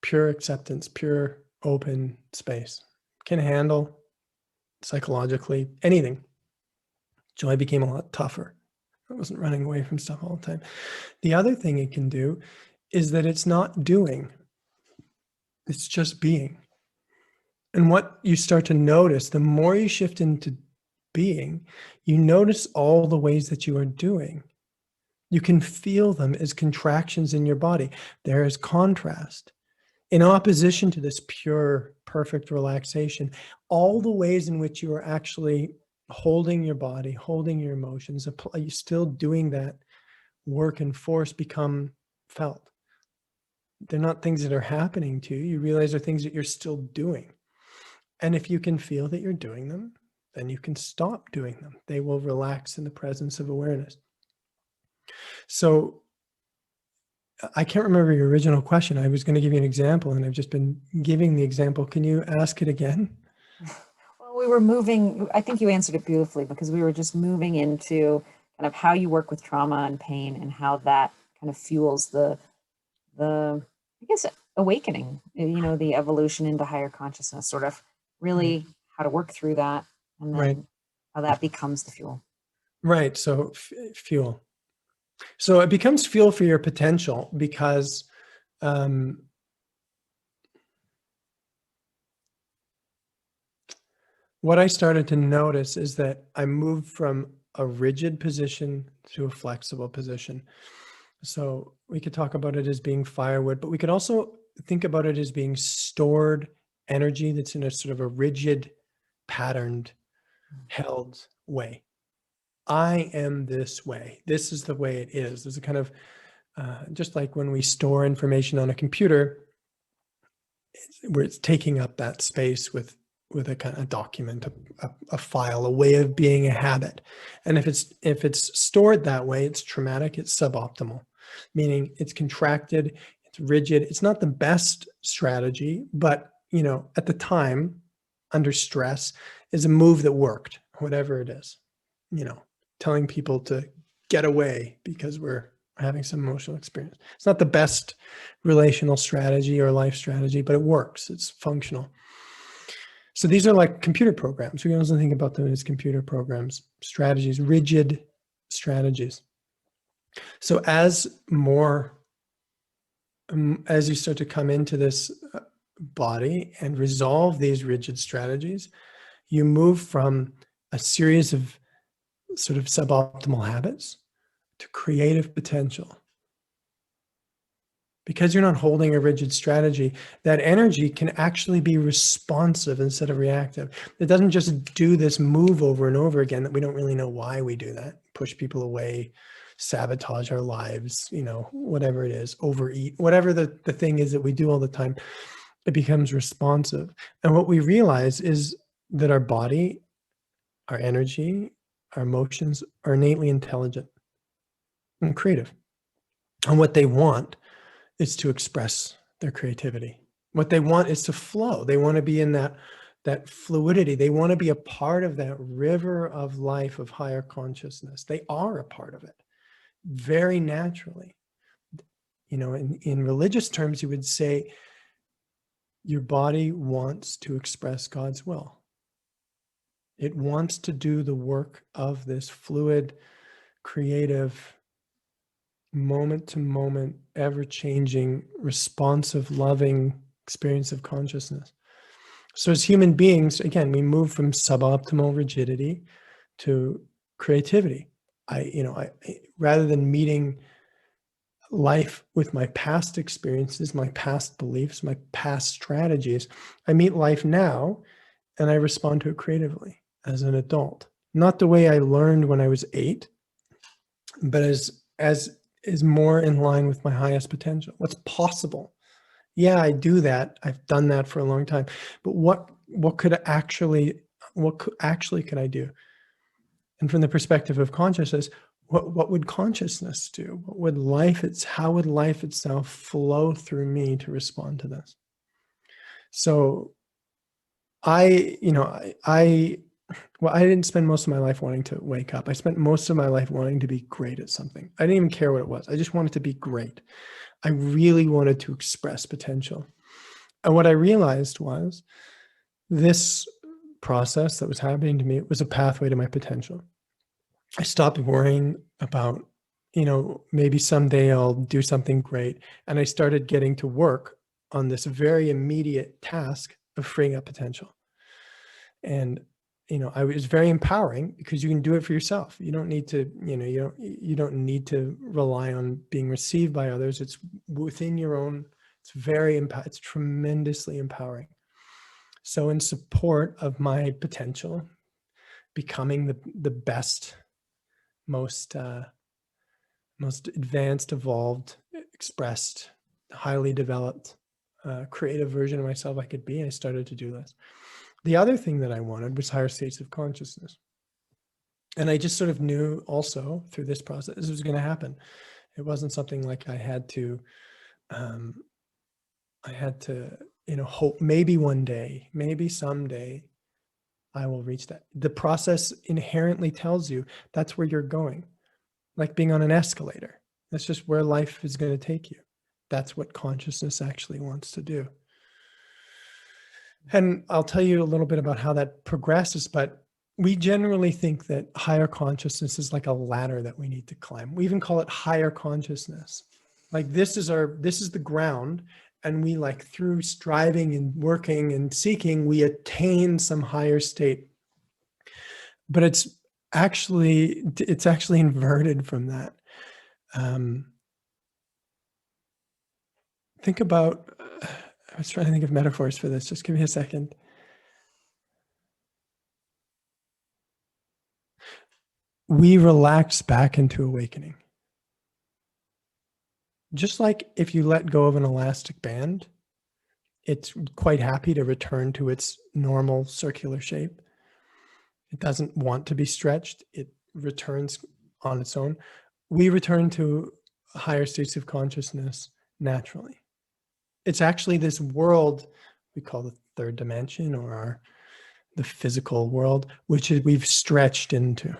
pure acceptance, pure open space. Can handle psychologically, anything. Joy became a lot tougher. I wasn't running away from stuff all the time. The other thing it can do is that it's not doing, it's just being. And what you start to notice, the more you shift into being, you notice all the ways that you are doing. You can feel them as contractions in your body. There is contrast. In opposition to this pure, perfect relaxation, all the ways in which you are actually holding your body, holding your emotions, you still doing that work and force become felt. They're not things that are happening to you. You realize they're things that you're still doing. And if you can feel that you're doing them, then you can stop doing them. They will relax in the presence of awareness. So I can't remember your original question. I was going to give you an example, and I've just been giving the example. Can you ask it again? Well, we were moving, I think you answered it beautifully, because we were just moving into kind of how you work with trauma and pain and how that kind of fuels the I guess, awakening, the evolution into higher consciousness, sort of really how to work through that, and Right. then how that becomes the fuel. Right. So fuel. So it becomes fuel for your potential because what I started to notice is that I moved from a rigid position to a flexible position. So we could talk about it as being firewood, but we could also think about it as being stored energy that's in a sort of a rigid, patterned, held way. I am this way. This is the way it is. There's a kind of, just like when we store information on a computer, where it's taking up that space with a kind of document, a file, a way of being, a habit. And if it's stored that way, it's traumatic, it's suboptimal, meaning it's contracted, it's rigid. It's not the best strategy, but at the time, under stress, is a move that worked, whatever it is. Telling people to get away because we're having some emotional experience. It's not the best relational strategy or life strategy, but it works. It's functional. So these are like computer programs. We also think about them as computer programs, strategies, rigid strategies. So as you start to come into this body and resolve these rigid strategies, you move from a series of sort of suboptimal habits to creative potential. Because you're not holding a rigid strategy, that energy can actually be responsive instead of reactive. It doesn't just do this move over and over again that we don't really know why we do that. Push people away, sabotage our lives, whatever it is, overeat, whatever the thing is that we do all the time, it becomes responsive. And what we realize is that our body, our energy, our emotions are innately intelligent and creative. And what they want is to express their creativity. What they want is to flow. They want to be in that fluidity. They want to be a part of that river of life of higher consciousness. They are a part of it very naturally. In religious terms, you would say your body wants to express God's will. It wants to do the work of this fluid, creative, moment to moment, ever changing, responsive, loving experience of consciousness. So as human beings, again, we move from suboptimal rigidity to creativity. I rather than meeting life with my past experiences, my past beliefs, my past strategies, I meet life now and I respond to it creatively as an adult. Not the way I learned when I was 8, but as is more in line with my highest potential. What's possible? Yeah, I do that. I've done that for a long time. But what could actually could I do? And from the perspective of consciousness, what would consciousnness do? How would life itself flow through me to respond to this? So I didn't spend most of my life wanting to wake up. I spent most of my life wanting to be great at something. I didn't even care what it was. I just wanted to be great. I really wanted to express potential. And what I realized was this process that was happening to me, it was a pathway to my potential. I stopped worrying about, maybe someday I'll do something great. And I started getting to work on this very immediate task of freeing up potential. And, I was very empowering because you can do it for yourself. You don't need to, you don't need to rely on being received by others. It's within your own, it's tremendously empowering. So in support of my potential, becoming the best, most advanced, evolved, expressed, highly developed, creative version of myself I could be, I started to do this. The other thing that I wanted was higher states of consciousness. And I just sort of knew also through this process, this was going to happen. It wasn't something like I had to, hope maybe one day, maybe someday I will reach that. The process inherently tells you that's where you're going, like being on an escalator. That's just where life is going to take you. That's what consciousness actually wants to do. And I'll tell you a little bit about how that progresses, but we generally think that higher consciousness is like a ladder that we need to climb. We even call it higher consciousness. Like this is the ground, and we, like, through striving and working and seeking, we attain some higher state. But it's actually inverted from that. Think about, I was trying to think of metaphors for this. Just give me a second. We relax back into awakening. Just like if you let go of an elastic band, it's quite happy to return to its normal circular shape. It doesn't want to be stretched. It returns on its own. We return to higher states of consciousness naturally. It's actually this world we call the third dimension, or the physical world, which we've stretched into.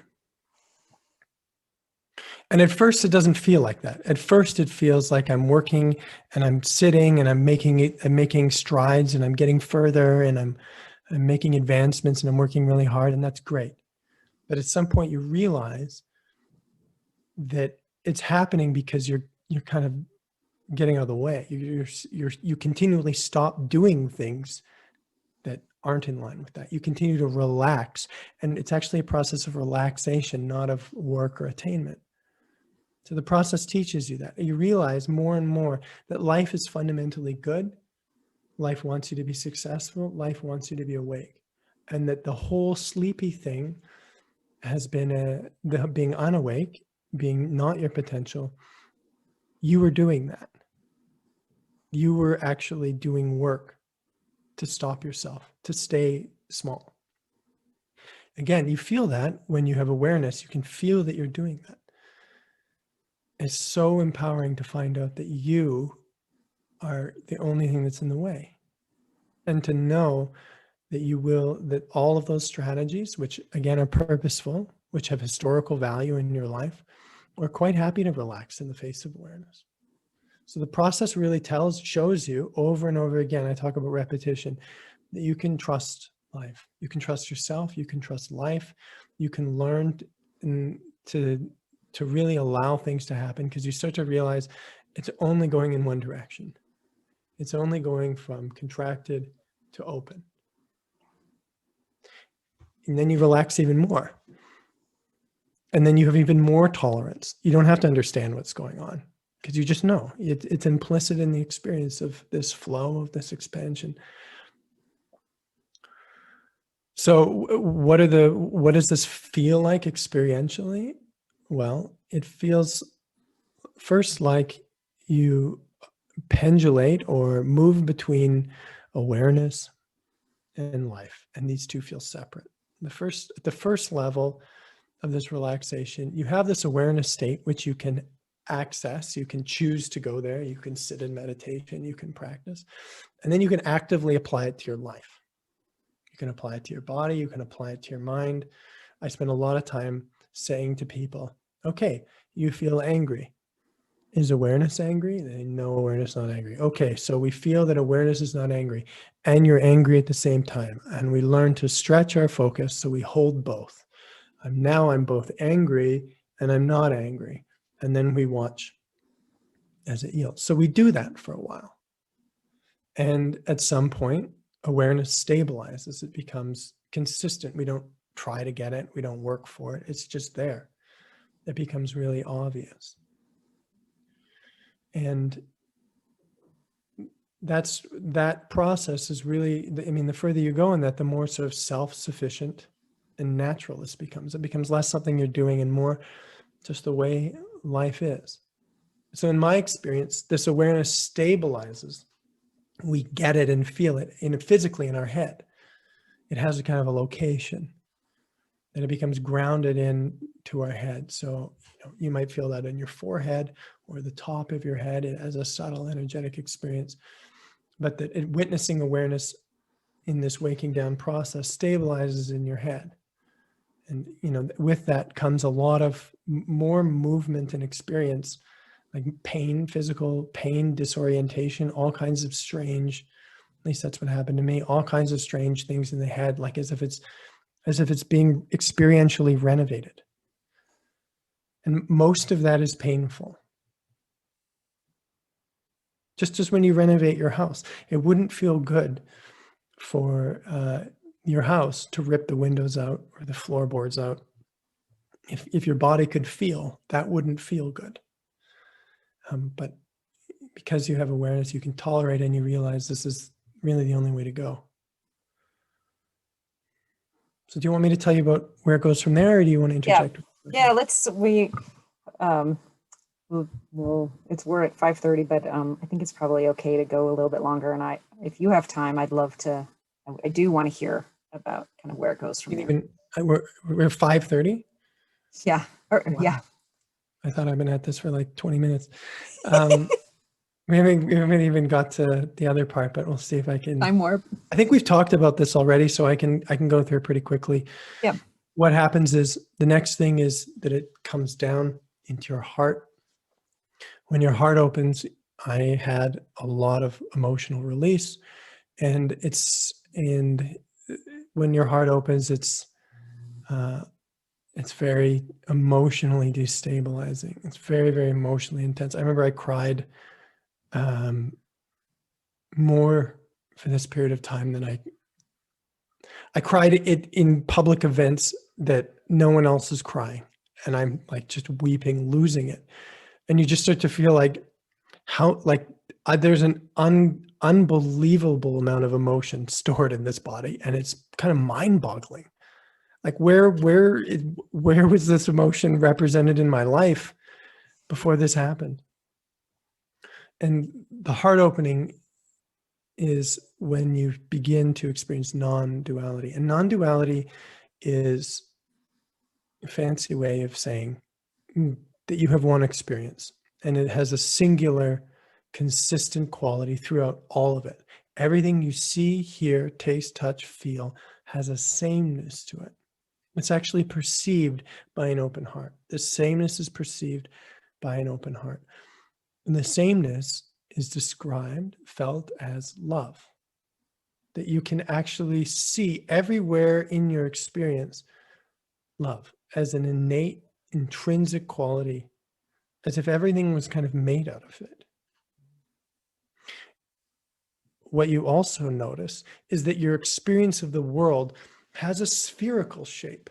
And at first, it doesn't feel like that. At first, it feels like I'm working and I'm sitting and I'm making strides and I'm getting further and I'm making advancements and I'm working really hard, and that's great. But at some point, you realize that it's happening because you're kind of getting out of the way. You continually stop doing things that aren't in line with that. You continue to relax, and it's actually a process of relaxation, not of work or attainment. So the process teaches you that. You realize more and more that life is fundamentally good. Life wants you to be successful. Life wants you to be awake. And that the whole sleepy thing has been being unawake, being not your potential. You were doing that. You were actually doing work to stop yourself, to stay small. Again, you feel that when you have awareness, you can feel that you're doing that. It's so empowering to find out that you are the only thing that's in the way. And to know that that all of those strategies, which again are purposeful, which have historical value in your life, are quite happy to relax in the face of awareness. So the process really shows you over and over again, I talk about repetition, that you can trust life. You can trust yourself. You can trust life. You can learn to really allow things to happen, because you start to realize it's only going in one direction. It's only going from contracted to open. And then you relax even more. And then you have even more tolerance. You don't have to understand what's going on, because you just know. It's implicit in the experience of this flow, of this expansion. So what does this feel like experientially? Well, it feels first like you pendulate or move between awareness and life, and these two feel separate. At the first level of this relaxation, you have this awareness state which you can access. You can choose to go there. You can sit in meditation. You can practice, and then you can actively apply it to your life. You can apply it to your body. You can apply it to your mind. I spend a lot of time saying to people, okay, you feel angry. Is awareness angry? No, awareness not angry. Okay, so we feel that awareness is not angry, and you're angry at the same time. And we learn to stretch our focus so we hold both. Now I'm both angry and I'm not angry. And then we watch as it yields. So we do that for a while. And at some point, awareness stabilizes. It becomes consistent. We don't try to get it. We don't work for it. It's just there. It becomes really obvious. And that process is really, I mean, the further you go in that, the more sort of self-sufficient and natural this becomes. It becomes less something you're doing and more just the way life is. So in my experience, this awareness stabilizes. We get it and feel it physically in our head. It has a kind of a location. And it becomes grounded in to our head. So you might feel that in your forehead or the top of your head as a subtle energetic experience. But that witnessing awareness in this waking down process stabilizes in your head. And with that comes a lot of more movement and experience, like pain, physical pain, disorientation, all kinds of strange, at least that's what happened to me, all kinds of strange things in the head, like as if it's being experientially renovated. And most of that is painful. Just when you renovate your house, it wouldn't feel good for your house to rip the windows out or the floorboards out. If your body could feel, that wouldn't feel good. But because you have awareness, you can tolerate and you realize this is really the only way to go. So do you want me to tell you about where it goes from there, or do you want to interject? Yeah, well, we're at 5:30, but I think it's probably okay to go a little bit longer. And if you have time, I'd love to. I do want to hear about kind of where it goes from there. We're 5:30. Yeah. Wow. Yeah. I thought I've been at this for like 20 minutes. We haven't even got to the other part, but we'll see if I can. Time warp. I think we've talked about this already, so I can go through it pretty quickly. Yeah. What happens is the next thing is that it comes down into your heart. When your heart opens, I had a lot of emotional release, and when your heart opens, it's very emotionally destabilizing. It's very, very emotionally intense. I remember I cried more for this period of time than I cried it in public events that no one else is crying. And I'm like just weeping, losing it. And you just start to feel like there's an unbelievable amount of emotion stored in this body. And it's kind of mind boggling. Like where was this emotion represented in my life before this happened? And the heart opening is when you begin to experience non-duality. And non-duality is a fancy way of saying that you have one experience, and it has a singular, consistent quality throughout all of it. Everything you see, hear, taste, touch, feel has a sameness to it. It's actually perceived by an open heart. The sameness is perceived by an open heart. And the sameness is described, felt as love. That you can actually see everywhere in your experience love as an innate, intrinsic quality, as if everything was kind of made out of it. What you also notice is that your experience of the world has a spherical shape.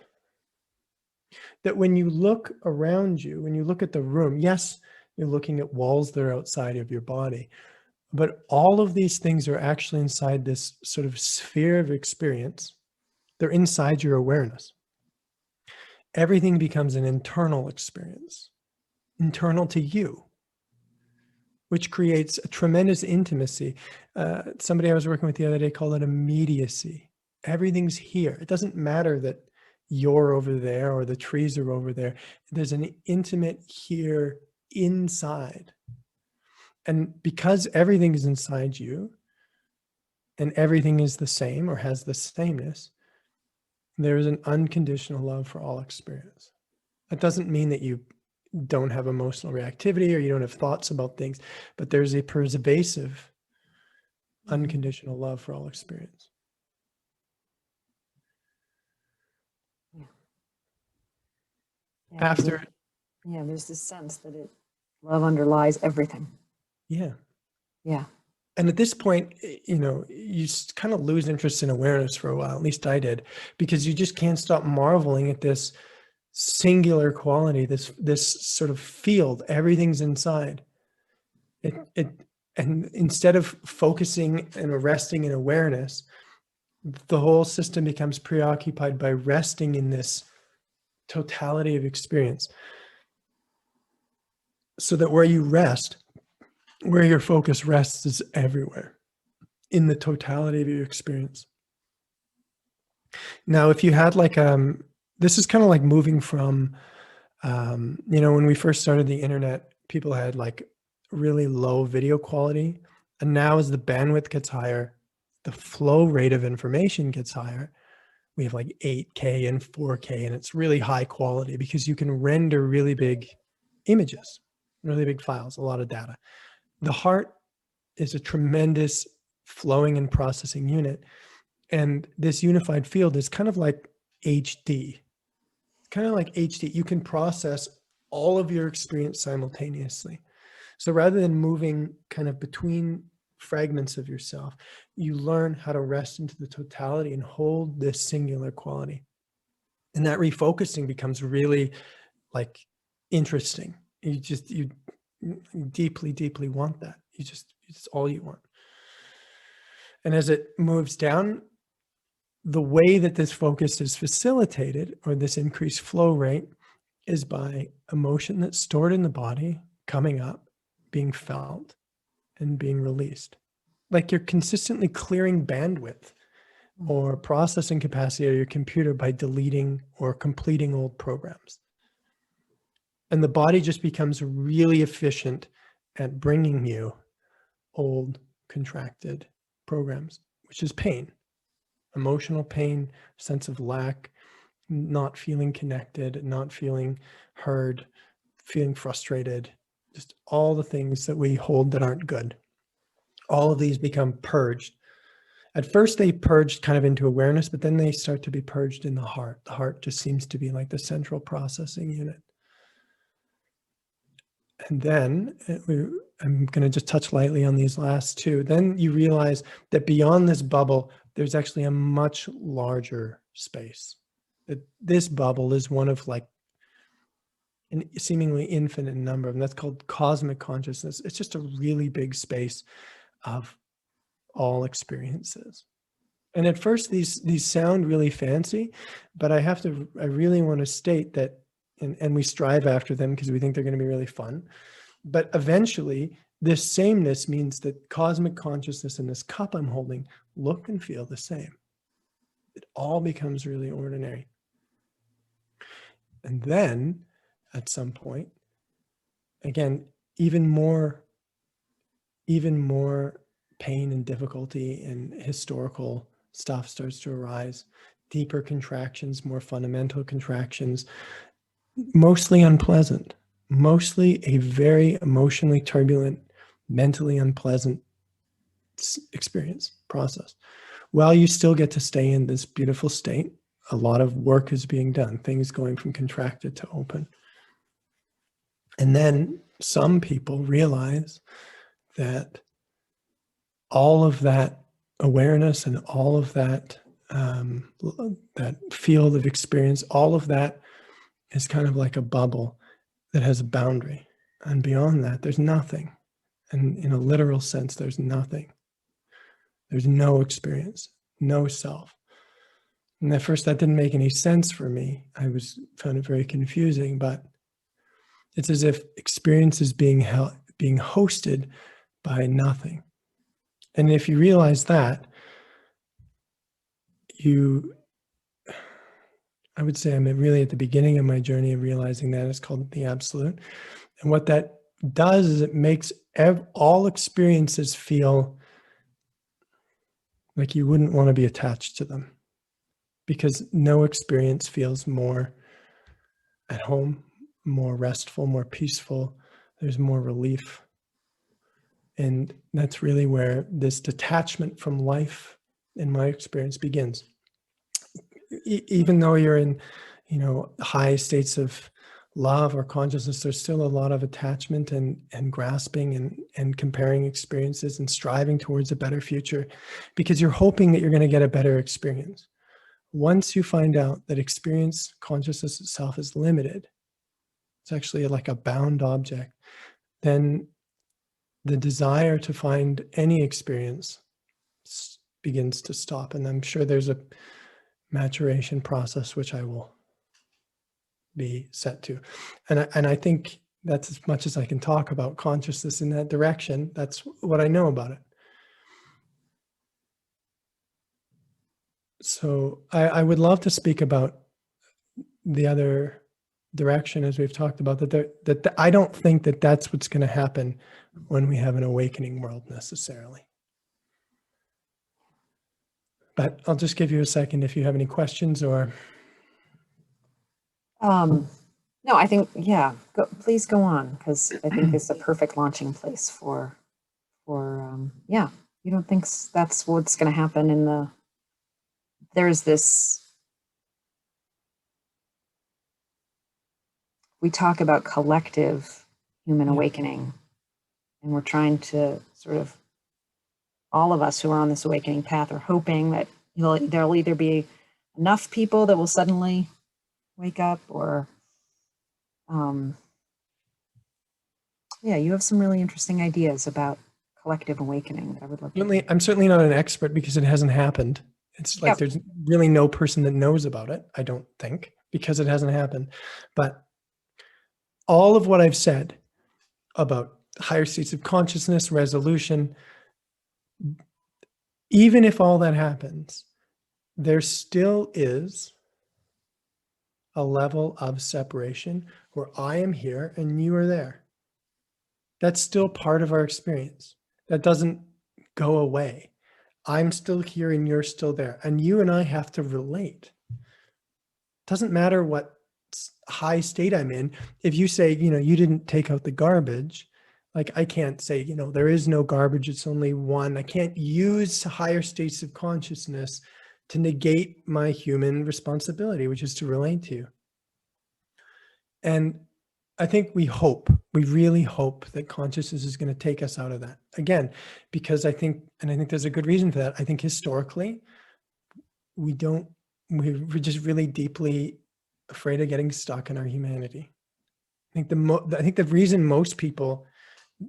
That when you look around you, when you look at the room, yes, you're looking at walls that are outside of your body, but all of these things are actually inside this sort of sphere of experience. They're inside your awareness. Everything becomes an internal experience, internal to you, which creates a tremendous intimacy. Somebody I was working with the other day called it immediacy. Everything's here. It doesn't matter that you're over there or the trees are over there. There's an intimate here inside. And because everything is inside you and everything is the same or has the sameness, there is an unconditional love for all experience. That doesn't mean that you don't have emotional reactivity, or you don't have thoughts about things, but there's a pervasive, unconditional love for all experience. Yeah. After, there's this sense that love underlies everything. yeah. Yeah. And at this point, you kind of lose interest in awareness for a while. At least I did, because you just can't stop marveling at this singular quality, this sort of field. Everything's inside. And instead of focusing and resting in awareness, the whole system becomes preoccupied by resting in this totality of experience. So that where you rest, where your focus rests, is everywhere in the totality of your experience. Now, if you had this is kind of like moving from, when we first started the internet, people had like really low video quality. And now as the bandwidth gets higher, the flow rate of information gets higher. We have like 8K and 4K, and it's really high quality because you can render really big images, really big files, a lot of data. The heart is a tremendous flowing and processing unit. And this unified field is kind of like HD. Kind of like HD. You can process all of your experience simultaneously. So rather than moving kind of between fragments of yourself, you learn how to rest into the totality and hold this singular quality. And that refocusing becomes really like interesting. You deeply, deeply want that. It's all you want. And as it moves down, the way that this focus is facilitated, or this increased flow rate, is by emotion that's stored in the body coming up, being felt, and being released. Like you're consistently clearing bandwidth or processing capacity of your computer by deleting or completing old programs. And the body just becomes really efficient at bringing you old, contracted programs, which is pain, emotional pain, sense of lack, not feeling connected, not feeling heard, feeling frustrated, just all the things that we hold that aren't good. All of these become purged. At first, they purged kind of into awareness, but then they start to be purged in the heart. The heart just seems to be like the central processing unit. And then I'm going to just touch lightly on these last two. Then you realize that beyond this bubble, there's actually a much larger space. That this bubble is one of like an seemingly infinite number, and that's called cosmic consciousness. It's just a really big space of all experiences. And at first, these sound really fancy, but I really want to state that, and we strive after them because we think they're going to be really fun. But eventually, this sameness means that cosmic consciousness and this cup I'm holding look and feel the same. It all becomes really ordinary. And then, at some point, again, even more pain and difficulty and historical stuff starts to arise. Deeper contractions, more fundamental contractions, mostly unpleasant, mostly a very emotionally turbulent, mentally unpleasant experience, process. While you still get to stay in this beautiful state, a lot of work is being done, things going from contracted to open. And then some people realize that all of that awareness and all of that that field of experience, all of that is kind of like a bubble that has a boundary. And beyond that, there's nothing. And in a literal sense, there's nothing. There's no experience, no self. And at first that didn't make any sense for me. Found it very confusing, but it's as if experience is being hosted by nothing. And if you realize that, I would say I'm really at the beginning of my journey of realizing that. It's called the absolute. And what that does is it makes all experiences feel like you wouldn't want to be attached to them, because no experience feels more at home, more restful, more peaceful. There's more relief. And that's really where this detachment from life, in my experience, begins. Even though you're in, high states of love or consciousness, there's still a lot of attachment and grasping and comparing experiences and striving towards a better future, because you're hoping that you're going to get a better experience. Once you find out that experience consciousness itself is limited, it's actually like a bound object, then the desire to find any experience begins to stop. And I'm sure there's a maturation process which I will be set to. And I think that's as much as I can talk about consciousness in that direction. That's what I know about it. So I would love to speak about the other direction, as we've talked about, that I don't think that that's what's going to happen when we have an awakening world necessarily. But I'll just give you a second if you have any questions or. No, I think, yeah, please go on, because I think it's a perfect launching place for yeah, you don't think that's what's going to happen there's this, we talk about collective human awakening, and we're trying to sort of, all of us who are on this awakening path are hoping that there'll either be enough people that will suddenly wake up, or yeah, you have some really interesting ideas about collective awakening that I would love to. I'm certainly not an expert because it hasn't happened. It's like there's really no person that knows about it, I don't think, because it hasn't happened. But all of what I've said about higher states of consciousness, resolution, even if all that happens, there still is a level of separation where I am here and you are there. That's still part of our experience. That doesn't go away. I'm still here and you're still there. And you and I have to relate. Doesn't matter what high state I'm in. If you say, you didn't take out the garbage, like I can't say, there is no garbage, it's only one. I can't use higher states of consciousness to negate my human responsibility, which is to relate to you. And I think we really hope that consciousness is going to take us out of that. Again, because I think there's a good reason for that. I think historically, we're just really deeply afraid of getting stuck in our humanity. I think the reason most people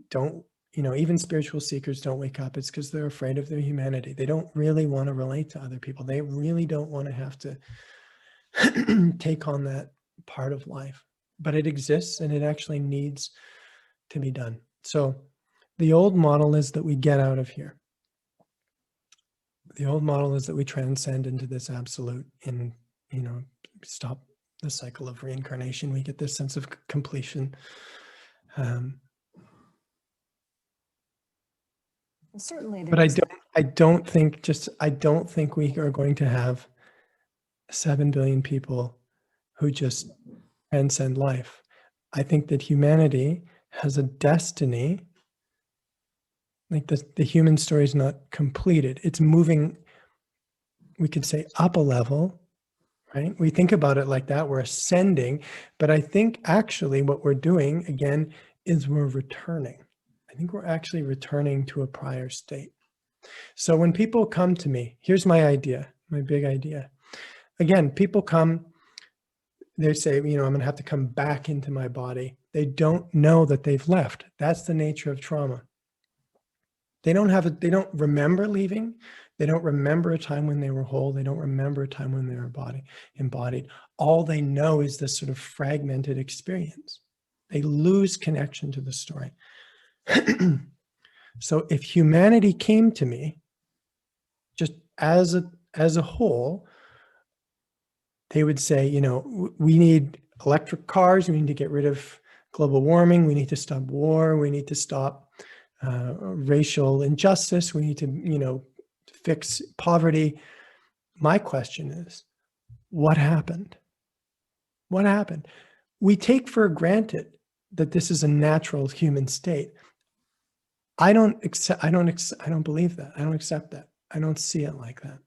don't, even spiritual seekers don't wake up, it's because they're afraid of their humanity. They don't really want to relate to other people. They really don't want to have to take on that part of life. But it exists and it actually needs to be done. So the old model is that we get out of here. The old model is that we transcend into this absolute and, stop the cycle of reincarnation. We get this sense of completion. Certainly, but I don't think we are going to have 7 billion people who just transcend life. I think that humanity has a destiny. Like the human story is not completed. It's moving, we could say, up a level, right? We think about it like that, we're ascending, but I think actually what we're doing, again, is we're returning. I think we're actually returning to a prior state. So when people come to me, here's my idea, my big idea. Again, people come, they say, I'm going to have to come back into my body. They don't know that they've left. That's the nature of trauma. They don't remember leaving. They don't remember a time when they were whole. They don't remember a time when they were embodied. All they know is this sort of fragmented experience. They lose connection to the story. So if humanity came to me just as a whole, they would say, we need electric cars. We need to get rid of global warming. We need to stop war. We need to stop racial injustice. We need to, fix poverty. My question is, what happened? What happened? we take for granted that this is a natural human state. I don't believe that. I don't accept that. I don't see it like that.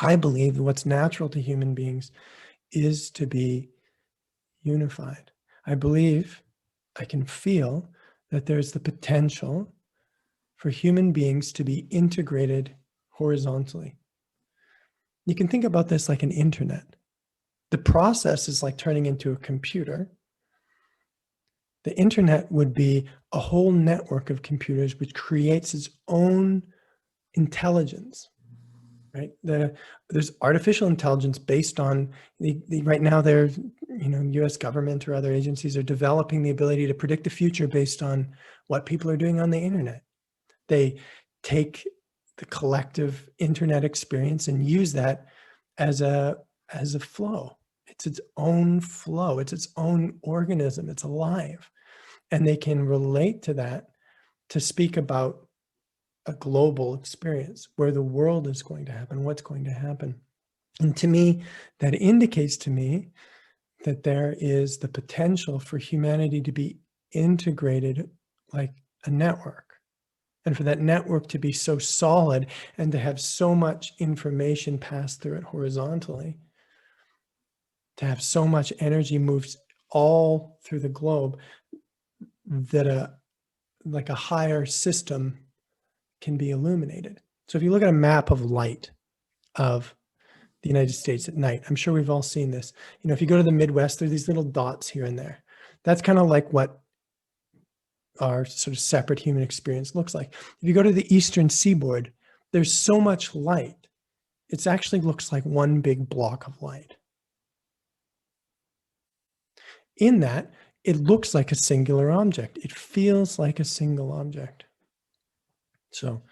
I believe that what's natural to human beings is to be unified. I believe, I can feel that there's the potential for human beings to be integrated horizontally. You can think about this like an internet. The process is like turning into a computer. The internet would be a whole network of computers which creates its own intelligence, right? There's artificial intelligence based on right now there's, US government or other agencies are developing the ability to predict the future based on what people are doing on the internet. They take the collective internet experience and use that as a flow. It's its own flow. It's its own organism. It's alive. And they can relate to that to speak about a global experience where the world is going to happen, what's going to happen. And to me, that indicates to me that there is the potential for humanity to be integrated like a network. And for that network to be so solid and to have so much information pass through it horizontally, to have so much energy moves all through the globe that a higher system can be illuminated. So if you look at a map of light of the United States at night, I'm sure we've all seen this. If you go to the Midwest, there are these little dots here and there. That's kind of like what our sort of separate human experience looks like. If you go to the Eastern Seaboard, there's so much light. It actually looks like one big block of light. In that, it looks like a singular object. It feels like a single object. So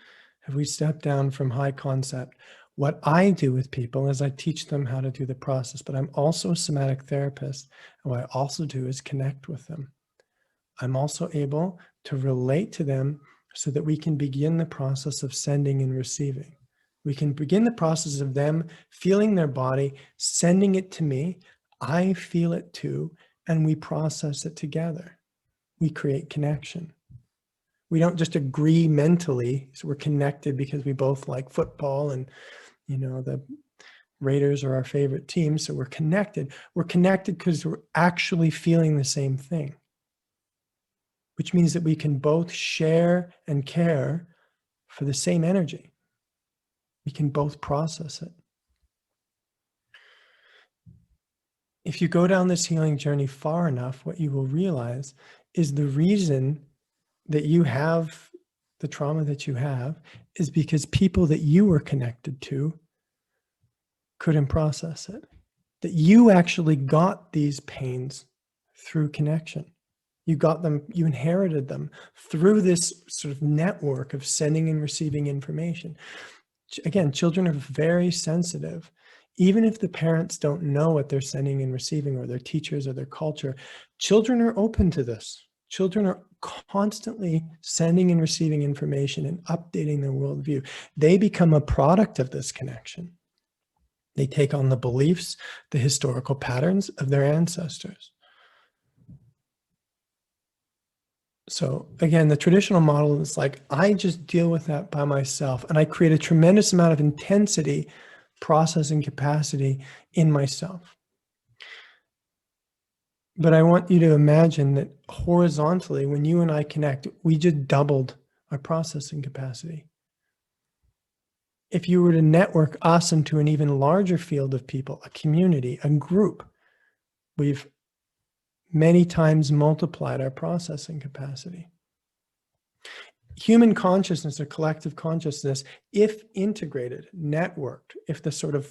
if we step down from high concept, what I do with people is I teach them how to do the process, but I'm also a somatic therapist. And what I also do is connect with them. I'm also able to relate to them so that we can begin the process of sending and receiving. We can begin the process of them feeling their body, sending it to me. I feel it too, and we process it together. We create connection. We don't just agree mentally, so we're connected because we both like football and, the Raiders are our favorite team, so we're connected. We're connected because we're actually feeling the same thing, which means that we can both share and care for the same energy. We can both process it. If you go down this healing journey far enough, what you will realize is the reason that you have the trauma that you have is because people that you were connected to couldn't process it. That you actually got these pains through connection. You got them, you inherited them through this sort of network of sending and receiving information. Again, children are very sensitive. Even if the parents don't know what they're sending and receiving, or their teachers or their culture, children are open to this. Children are constantly sending and receiving information and updating their worldview. They become a product of this connection. They take on the beliefs, the historical patterns of their ancestors. So again, the traditional model is like, I just deal with that by myself, and I create a tremendous amount of intensity, processing capacity in myself. But I want you to imagine that horizontally, when you and I connect, we just doubled our processing capacity. If you were to network us into an even larger field of people, a community, a group, we've many times multiplied our processing capacity. Human consciousness or collective consciousness, if integrated, networked, if the sort of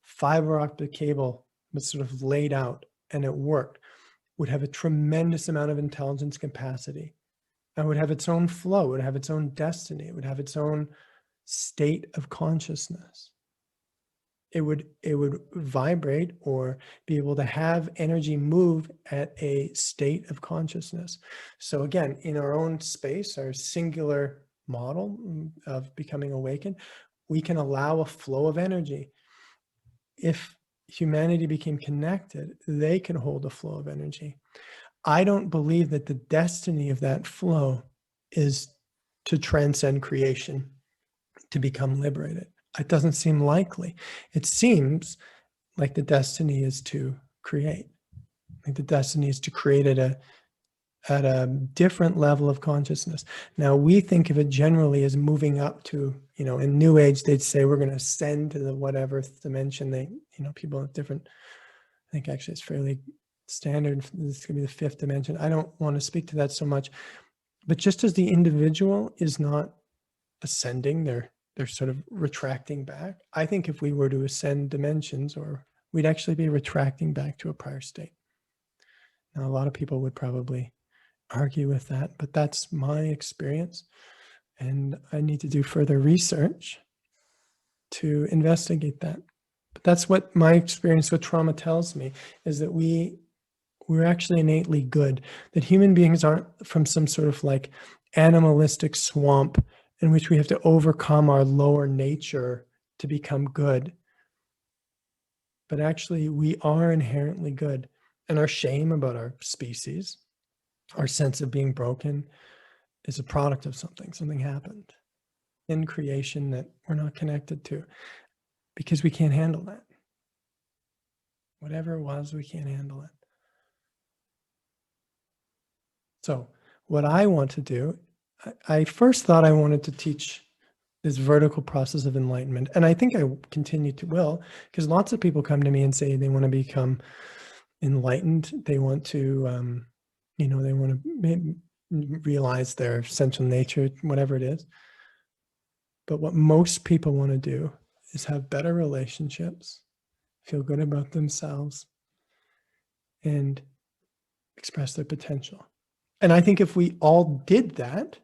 fiber optic cable was sort of laid out and it worked, would have a tremendous amount of intelligence capacity and would have its own flow, would have its own destiny, it would have its own state of consciousness. It would vibrate or be able to have energy move at a state of consciousness. So again, in our own space, our singular model of becoming awakened, we can allow a flow of energy. If humanity became connected, they can hold a flow of energy. I don't believe that the destiny of that flow is to transcend creation, to become liberated. It doesn't seem likely. It seems like the destiny is to create. Like the destiny is to create at a different level of consciousness. Now, we think of it generally as moving up to, in New Age, they'd say we're going to ascend to the whatever dimension people have different, I think actually it's fairly standard. This could be the fifth dimension. I don't want to speak to that so much, but just as the individual is not ascending, they're sort of retracting back. I think if we were to ascend dimensions, or we'd actually be retracting back to a prior state. Now, a lot of people would probably argue with that, but that's my experience. And I need to do further research to investigate that. But that's what my experience with trauma tells me, is that we're actually innately good, that human beings aren't from some sort of like animalistic swamp in which we have to overcome our lower nature to become good. But actually, we are inherently good. And our shame about our species, our sense of being broken, is a product of something. Something happened in creation that we're not connected to, because we can't handle that. Whatever it was, we can't handle it. So what I want to do, I first thought I wanted to teach this vertical process of enlightenment. And I think I continue to will, because lots of people come to me and say they want to become enlightened. They want to, they want to realize their essential nature, whatever it is. But what most people want to do is have better relationships, feel good about themselves, and express their potential. And I think if we all did that,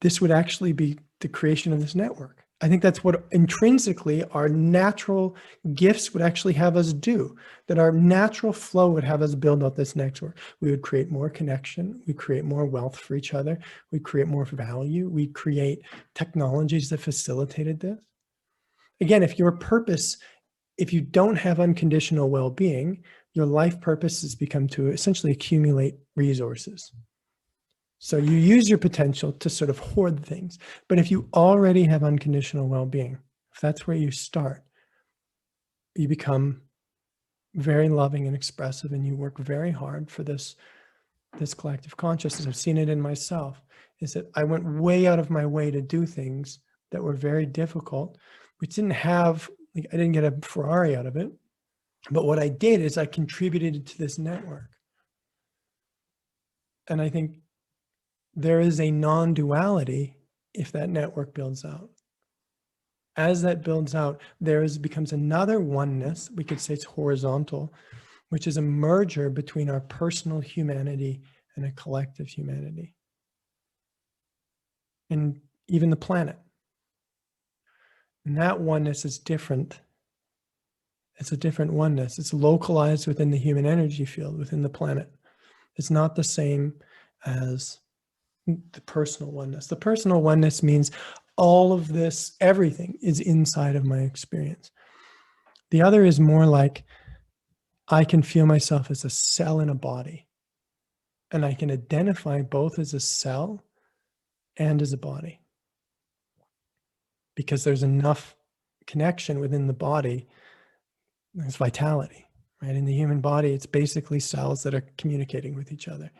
this would actually be the creation of this network. I think that's what intrinsically our natural gifts would actually have us do, that our natural flow would have us build out this network. We would create more connection. We create more wealth for each other. We create more value. We create technologies that facilitated this. Again, if you don't have unconditional well-being, your life purpose has become to essentially accumulate resources. So you use your potential to sort of hoard things. But if you already have unconditional well-being, if that's where you start, you become very loving and expressive, and you work very hard for this collective consciousness. I've seen it in myself, is that I went way out of my way to do things that were very difficult, which didn't have, I didn't get a Ferrari out of it. But what I did is I contributed to this network. And I think there is a non-duality if that network builds out. As that builds out, becomes another oneness. We could say it's horizontal, which is a merger between our personal humanity and a collective humanity. And even the planet. And that oneness is different. It's a different oneness. It's localized within the human energy field, within the planet. It's not the same as the personal oneness. The personal oneness means all of this, everything is inside of my experience. The other is more like I can feel myself as a cell in a body, and I can identify both as a cell and as a body, because there's enough connection within the body. There's vitality, right? In the human body, it's basically cells that are communicating with each other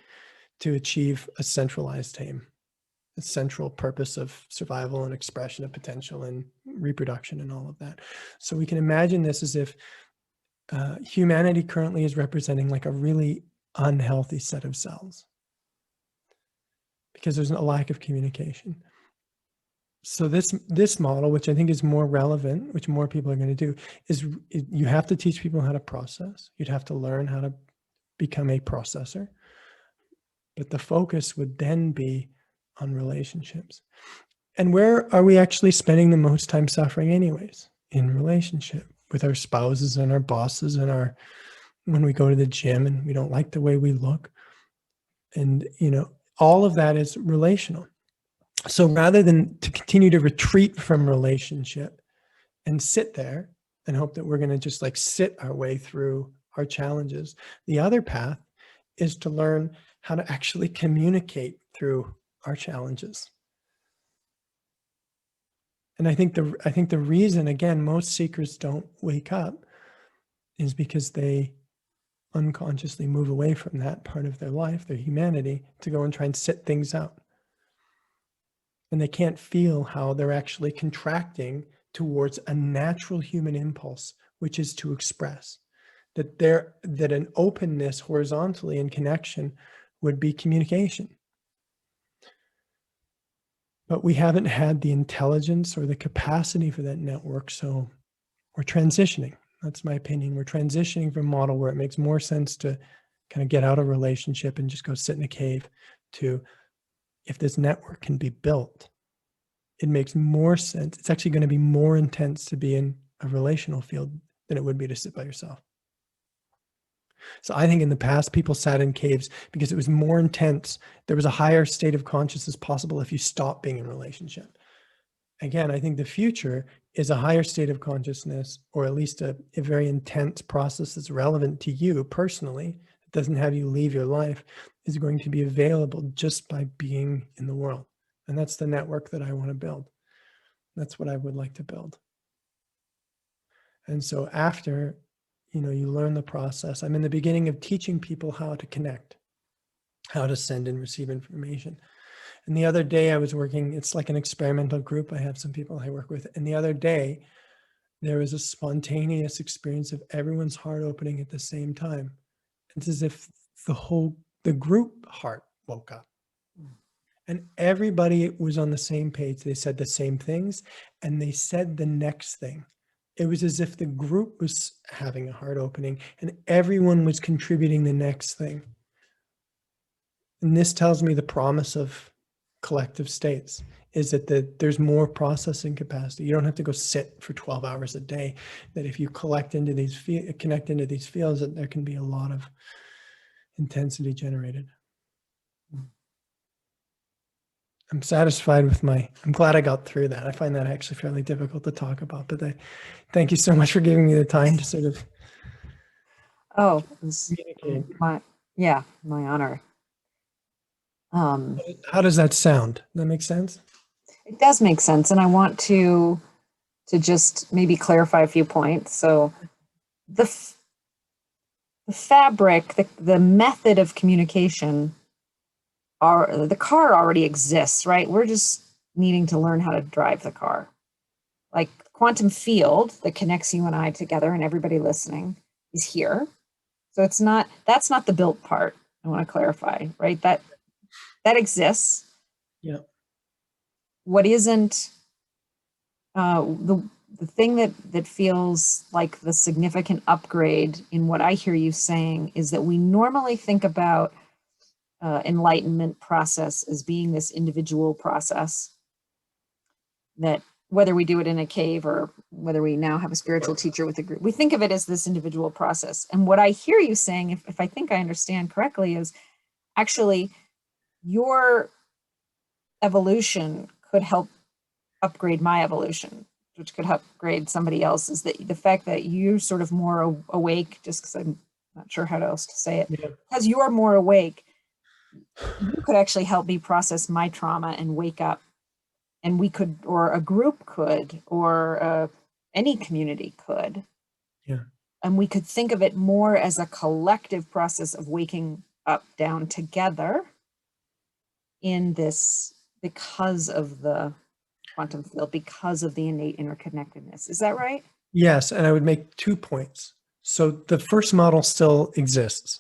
to achieve a centralized aim, a central purpose of survival and expression of potential and reproduction and all of that. So we can imagine this as if humanity currently is representing like a really unhealthy set of cells, because there's a lack of communication. So this model, which I think is more relevant, which more people are going to do, is you have to teach people how to process. You'd have to learn how to become a processor. But the focus would then be on relationships. And where are we actually spending the most time suffering anyways? In relationship with our spouses and our bosses and when we go to the gym and we don't like the way we look. And, all of that is relational. So rather than to continue to retreat from relationship and sit there and hope that we're going to just like sit our way through our challenges. The other path is to learn how to actually communicate through our challenges. And I think the reason, again, most seekers don't wake up is because they unconsciously move away from that part of their life, their humanity, to go and try and sit things out. And they can't feel how they're actually contracting towards a natural human impulse, which is to express. That an openness horizontally in connection would be communication. But we haven't had the intelligence or the capacity for that network, so we're transitioning. That's my opinion. We're transitioning from a model where it makes more sense to kind of get out of a relationship and just go sit in a cave to, if this network can be built, it makes more sense. It's actually going to be more intense to be in a relational field than it would be to sit by yourself. So I think in the past, people sat in caves because it was more intense. There was a higher state of consciousness possible if you stopped being in a relationship. Again, I think the future is a higher state of consciousness, or at least a very intense process that's relevant to you personally, that doesn't have you leave your life, is going to be available just by being in the world. And that's the network that I want to build. That's what I would like to build. And so after, you learn the process. I'm in the beginning of teaching people how to connect, how to send and receive information. And the other day I was working, it's like an experimental group. I have some people I work with. And the other day, there was a spontaneous experience of everyone's heart opening at the same time. It's as if the group heart woke up. And everybody was on the same page. They said the same things, and they said the next thing. It was as if the group was having a heart opening and everyone was contributing the next thing. And this tells me the promise of collective states is that there's more processing capacity. You don't have to go sit for 12 hours a day. That if you connect into these fields, that there can be a lot of intensity generated. I'm satisfied with I'm glad I got through that. I find that actually fairly difficult to talk about, but thank you so much for giving me the time to sort of communicate. My honor. How does that sound? Does that make sense? It does make sense. And I want to just maybe clarify a few points. So the fabric, the method of communication, the car already exists, right? We're just needing to learn how to drive the car. Like quantum field that connects you and I together and everybody listening is here. So that's not the built part. I want to clarify, right? That exists. Yeah. What isn't the thing that feels like the significant upgrade in what I hear you saying is that we normally think about enlightenment process as being this individual process, that whether we do it in a cave or whether we now have a spiritual teacher with a group, we think of it as this individual process. And what I hear you saying, if I think I understand correctly, is actually your evolution could help upgrade my evolution, which could help upgrade somebody else's. That the fact that you're sort of more awake, just because I'm not sure how else to say it, because you are more awake, you could actually help me process my trauma and wake up. And we could, or a group could, or any community could. Yeah. And we could think of it more as a collective process of waking up down together in this, because of the quantum field, because of the innate interconnectedness. Is that right? Yes, and I would make 2 points. So the first model still exists.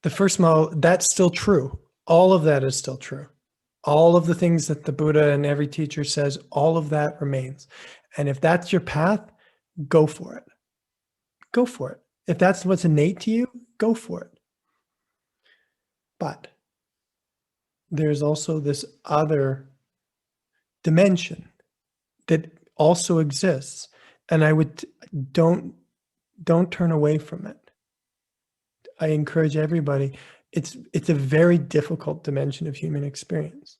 The first model, that's still true. All of that is still true. All of the things that the Buddha and every teacher says, all of that remains. And if that's your path, go for it. Go for it. If that's what's innate to you, go for it. But there's also this other dimension that also exists. And I would, don't turn away from it. I encourage everybody. It's a very difficult dimension of human experience.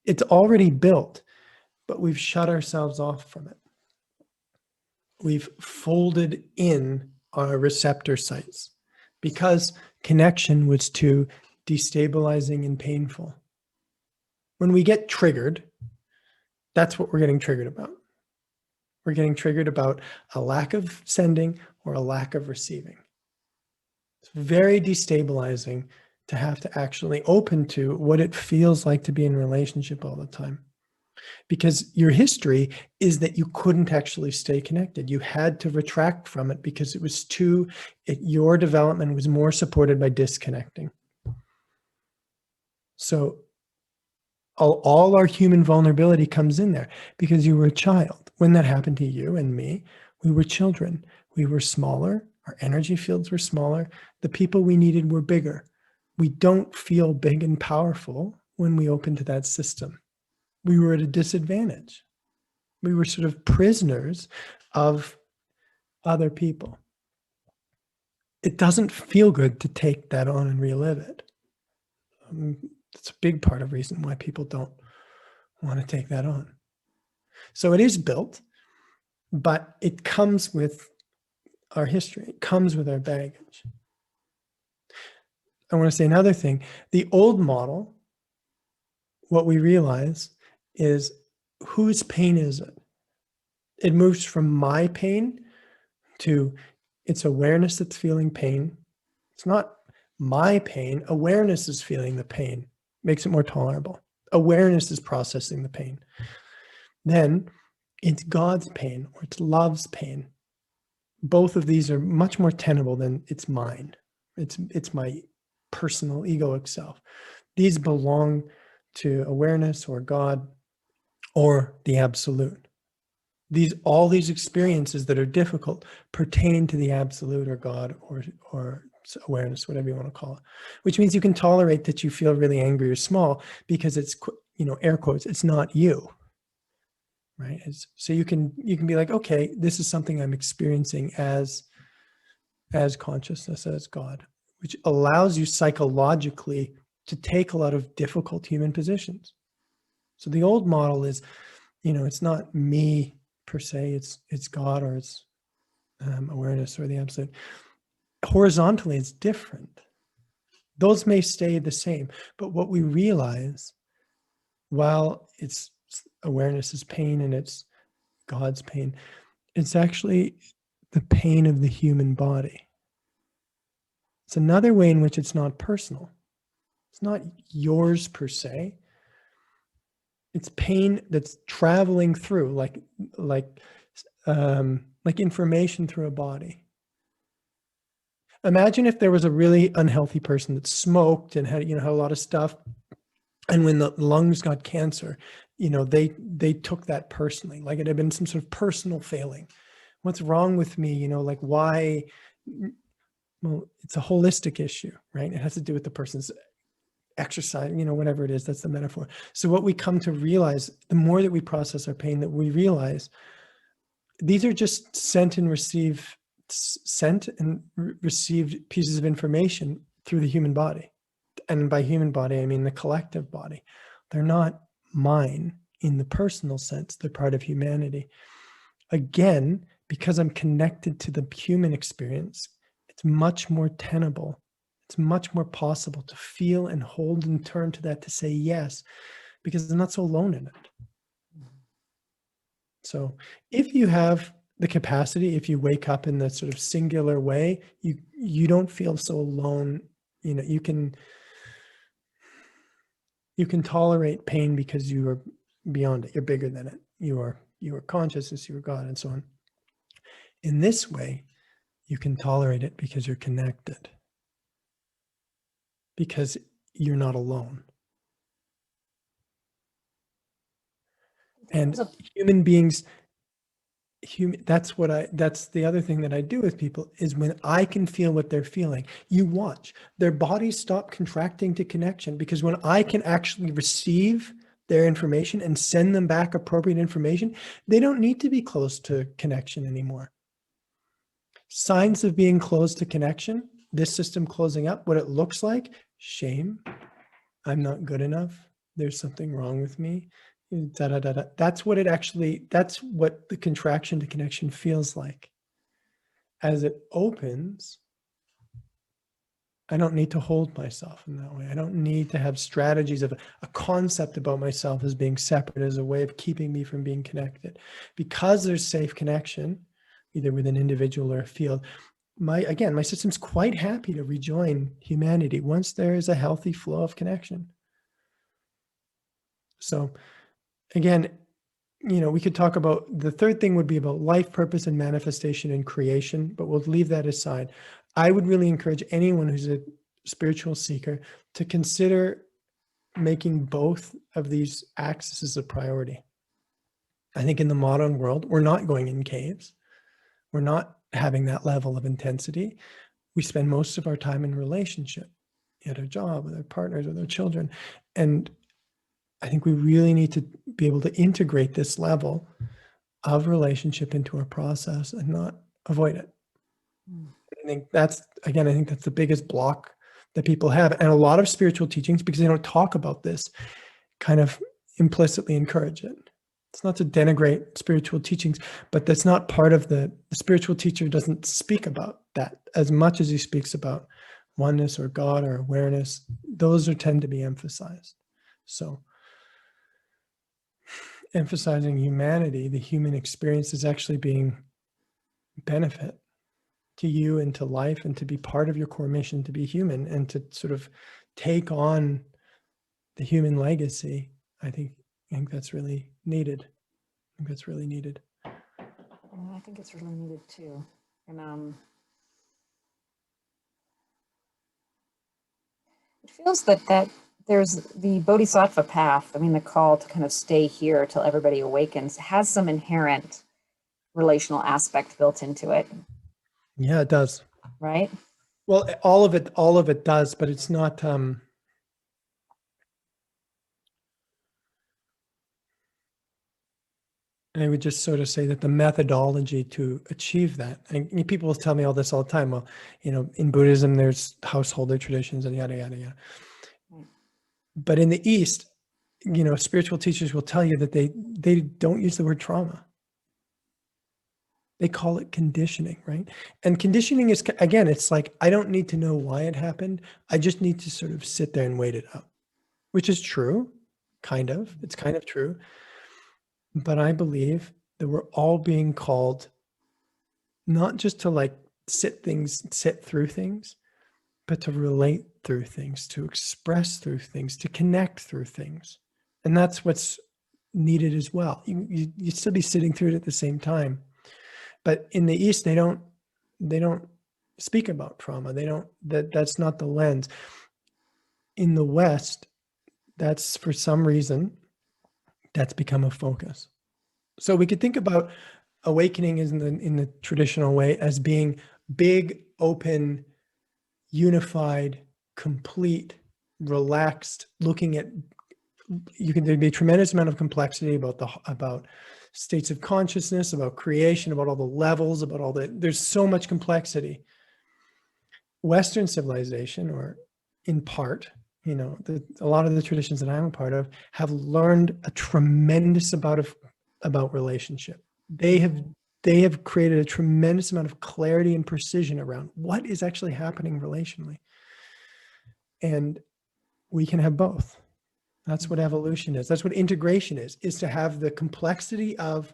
It's already built, but we've shut ourselves off from it. we've folded in our receptor sites because connection was too destabilizing and painful. When we get triggered, that's what we're getting triggered about. We're getting triggered about a lack of sending or a lack of receiving. It's very destabilizing to have to actually open to what it feels like to be in a relationship all the time. Because your history is that you couldn't actually stay connected. You had to retract from it because it was your development was more supported by disconnecting. So all our human vulnerability comes in there because you were a child. When that happened to you and me, we were children. We were smaller. Our energy fields were smaller. The people we needed were bigger. We don't feel big and powerful when we open to that system. We were at a disadvantage. We were sort of prisoners of other people. It doesn't feel good to take that on and relive it. It's a big part of the reason why people don't want to take that on. So it is built, but it comes with our history. It comes with our baggage. I want to say another thing. The old model, what we realize is, whose pain is it? It moves from my pain to it's awareness that's feeling pain. It's not my pain. Awareness is feeling the pain. Makes it more tolerable. Awareness is processing the pain. Then it's God's pain or it's love's pain. Both of these are much more tenable than it's mine. It's my personal egoic self. These belong to awareness or God or the absolute. All these experiences that are difficult pertain to the absolute or God or awareness, whatever you want to call it, which means you can tolerate that you feel really angry or small because it's, air quotes, it's not you, right? So you can be like, okay, this is something I'm experiencing as consciousness, as God, which allows you psychologically to take a lot of difficult human positions. So the old model is, it's not me per se, it's God or it's awareness or the absolute. Horizontally, it's different. Those may stay the same, but what we realize, while it's awareness is pain and it's God's pain, it's actually the pain of the human body. It's another way in which it's not personal. It's not yours per se. It's pain that's traveling through, like information through a body. Imagine if there was a really unhealthy person that smoked and had a lot of stuff, and when the lungs got cancer, they took that personally, like it had been some sort of personal failing. What's wrong with me? Why? Well, it's a holistic issue, right? It has to do with the person's exercise, whatever it is, that's the metaphor. So what we come to realize, the more that we process our pain, that we realize these are just sent and received pieces of information through the human body. And by human body, I mean the collective body. They're not mine in the personal sense. They're part of humanity. Again, because I'm connected to the human experience, it's much more tenable. It's much more possible to feel and hold and turn to that to say yes, because I'm not so alone in it. So if you have the capacity, if you wake up in that sort of singular way, you don't feel so alone. You can tolerate pain because you are beyond it. You're bigger than it. You are consciousness, you are God, and so on. In this way, you can tolerate it because you're connected. Because you're not alone. And human beings, that's the other thing that I do with people is when I can feel what they're feeling, you watch their bodies stop contracting to connection, because when I can actually receive their information and send them back appropriate information, they don't need to be close to connection anymore. Signs of being close to connection, this system closing up, what it looks like: shame, I'm not good enough, there's something wrong with me, da, da, da, da. That's what the contraction to connection feels like. As it opens, I don't need to hold myself in that way. I don't need to have strategies of a concept about myself as being separate as a way of keeping me from being connected. Because there's safe connection, either with an individual or a field, my system's quite happy to rejoin humanity once there is a healthy flow of connection. So again, we could talk about, the third thing would be about life purpose and manifestation and creation, but we'll leave that aside. I would really encourage anyone who's a spiritual seeker to consider making both of these axes a priority. I think in the modern world, we're not going in caves. We're not having that level of intensity. We spend most of our time in relationship, at our job, with our partners, with our children. And I think we really need to be able to integrate this level of relationship into our process and not avoid it. I think that's the biggest block that people have. And a lot of spiritual teachings, because they don't talk about this, kind of implicitly encourage it. It's not to denigrate spiritual teachings, but that's not part of the spiritual teacher doesn't speak about that as much as he speaks about oneness or God or awareness. Those tend to be emphasized. So emphasizing humanity, the human experience, is actually being benefit to you and to life, and to be part of your core mission to be human and to sort of take on the human legacy. I think that's really needed. I think it's really needed too. And it feels that there's the bodhisattva path. I mean, the call to kind of stay here till everybody awakens has some inherent relational aspect built into it. Yeah, it does. Right? Well, all of it does, but it's not. I would just sort of say that the methodology to achieve that, and people will tell me all this all the time. Well, in Buddhism, there's householder traditions and yada, yada, yada. But in the East, spiritual teachers will tell you that they don't use the word trauma. They call it conditioning, right? And conditioning is, again, it's like, I don't need to know why it happened. I just need to sort of sit there and wait it out, which is true, kind of. It's kind of true. But I believe that we're all being called not just to sit through things, but to relate through things, to express through things, to connect through things. And that's what's needed as well. You'd still be sitting through it at the same time. But in the East, they don't speak about trauma. That's not the lens. In the West, that's, for some reason, that's become a focus. So we could think about awakening in the traditional way as being big, open, unified, complete, relaxed, looking at, there'd be a tremendous amount of complexity about states of consciousness, about creation, about all the levels, there's so much complexity. Western civilization, or in part, a lot of the traditions that I'm a part of, have learned a tremendous amount about relationship. They have created a tremendous amount of clarity and precision around what is actually happening relationally. And we can have both. That's what evolution is. That's what integration is to have the complexity of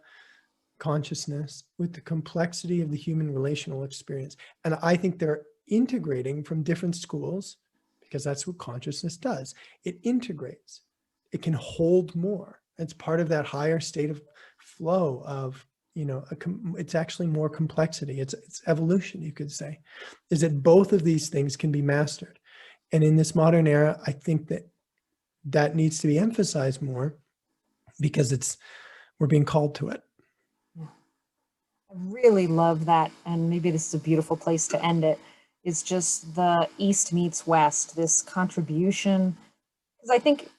consciousness with the complexity of the human relational experience. And I think they're integrating from different schools, because that's what consciousness does. It integrates. It can hold more. It's part of that higher state of flow of, it's actually more complexity. It's evolution, you could say, is that both of these things can be mastered. And in this modern era, I think that needs to be emphasized more, because we're being called to it. I really love that, and maybe this is a beautiful place to end it, is just the East meets West, this contribution. Because I think,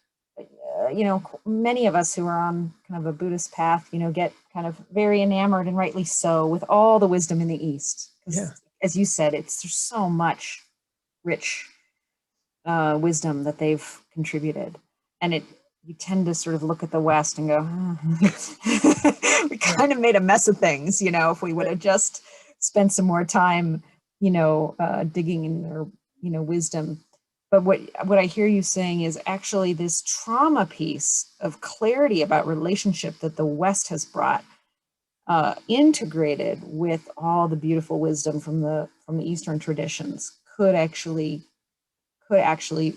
many of us who are on kind of a Buddhist path, get kind of very enamored, and rightly so, with all the wisdom in the East. Yeah. As you said, there's so much rich wisdom that they've contributed. And you tend to sort of look at the West and go, we kind of made a mess of things, if we would have just spent some more time, digging in their, wisdom. But what I hear you saying is actually this trauma piece of clarity about relationship that the West has brought, integrated with all the beautiful wisdom from the Eastern traditions, could actually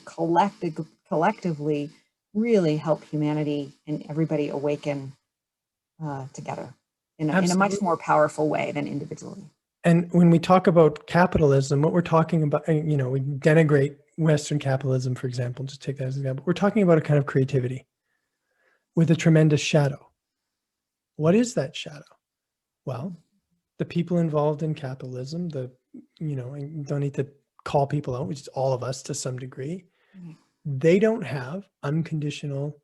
collectively really help humanity and everybody awaken together in a much more powerful way than individually. And when we talk about capitalism, what we're talking about, we denigrate Western capitalism, for example, just take that as an example. We're talking about a kind of creativity with a tremendous shadow. What is that shadow? Well, the people involved in capitalism, you don't need to call people out, which is all of us to some degree. They don't have unconditional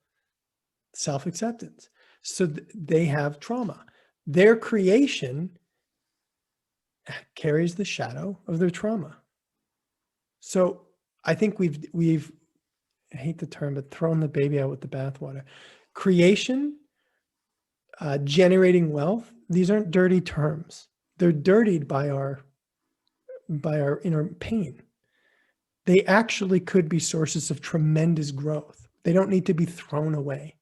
self-acceptance. So they have trauma. Their creation carries the shadow of their trauma. So I think we've I hate the term, but thrown the baby out with the bathwater. Creation, generating wealth, these aren't dirty terms. They're dirtied by our inner pain. They actually could be sources of tremendous growth. They don't need to be thrown away.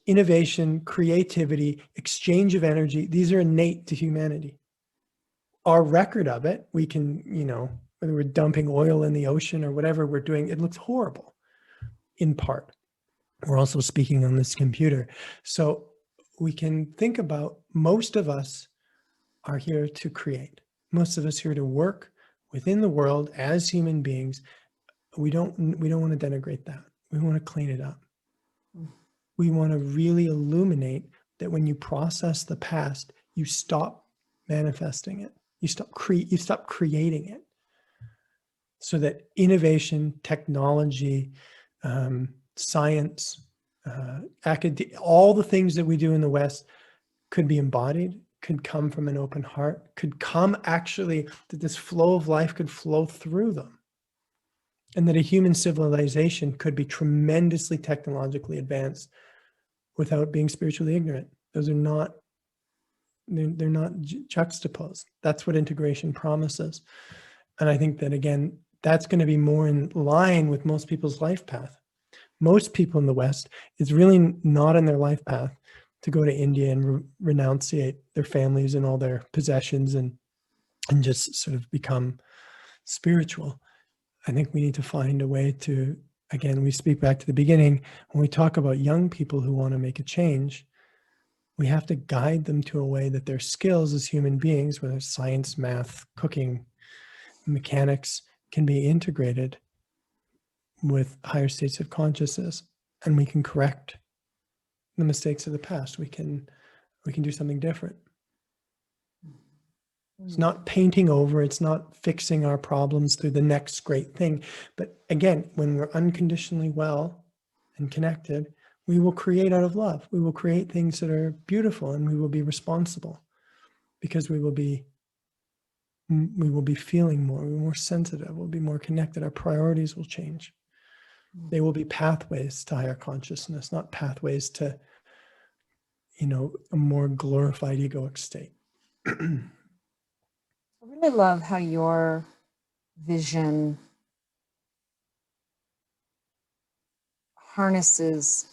Innovation, creativity, exchange of energy, these are innate to humanity. Our record of it, we can, whether we're dumping oil in the ocean or whatever we're doing, it looks horrible in part. We're also speaking on this computer. So we can think about, most of us are here to create. Most of us here to work within the world as human beings. We don't want to denigrate that. We want to clean it up. We want to really illuminate that when you process the past, you stop manifesting it. You stop creating it. So that innovation, technology, science, all the things that we do in the West could be embodied, could come from an open heart, could come actually, that this flow of life could flow through them. And that a human civilization could be tremendously technologically advanced without being spiritually ignorant. Those are not, they're not juxtaposed. That's what integration promises. And I think that, again, that's going to be more in line with most people's life path. Most people in the West, it's really not in their life path to go to India and renunciate their families and all their possessions and just sort of become spiritual. I think we need to find a way to, again, we speak back to the beginning, when we talk about young people who want to make a change, we have to guide them to a way that their skills as human beings, whether it's science, math, cooking, mechanics, can be integrated with higher states of consciousness, and we can correct the mistakes of the past. We can do something different. It's not painting over, it's not fixing our problems through the next great thing. But again, when we're unconditionally well and connected, we will create out of love. We will create things that are beautiful, and we will be responsible because we will be feeling more, we'll be more sensitive, we'll be more connected. Our priorities will change. They will be pathways to higher consciousness, not pathways to, a more glorified egoic state. I really love how your vision harnesses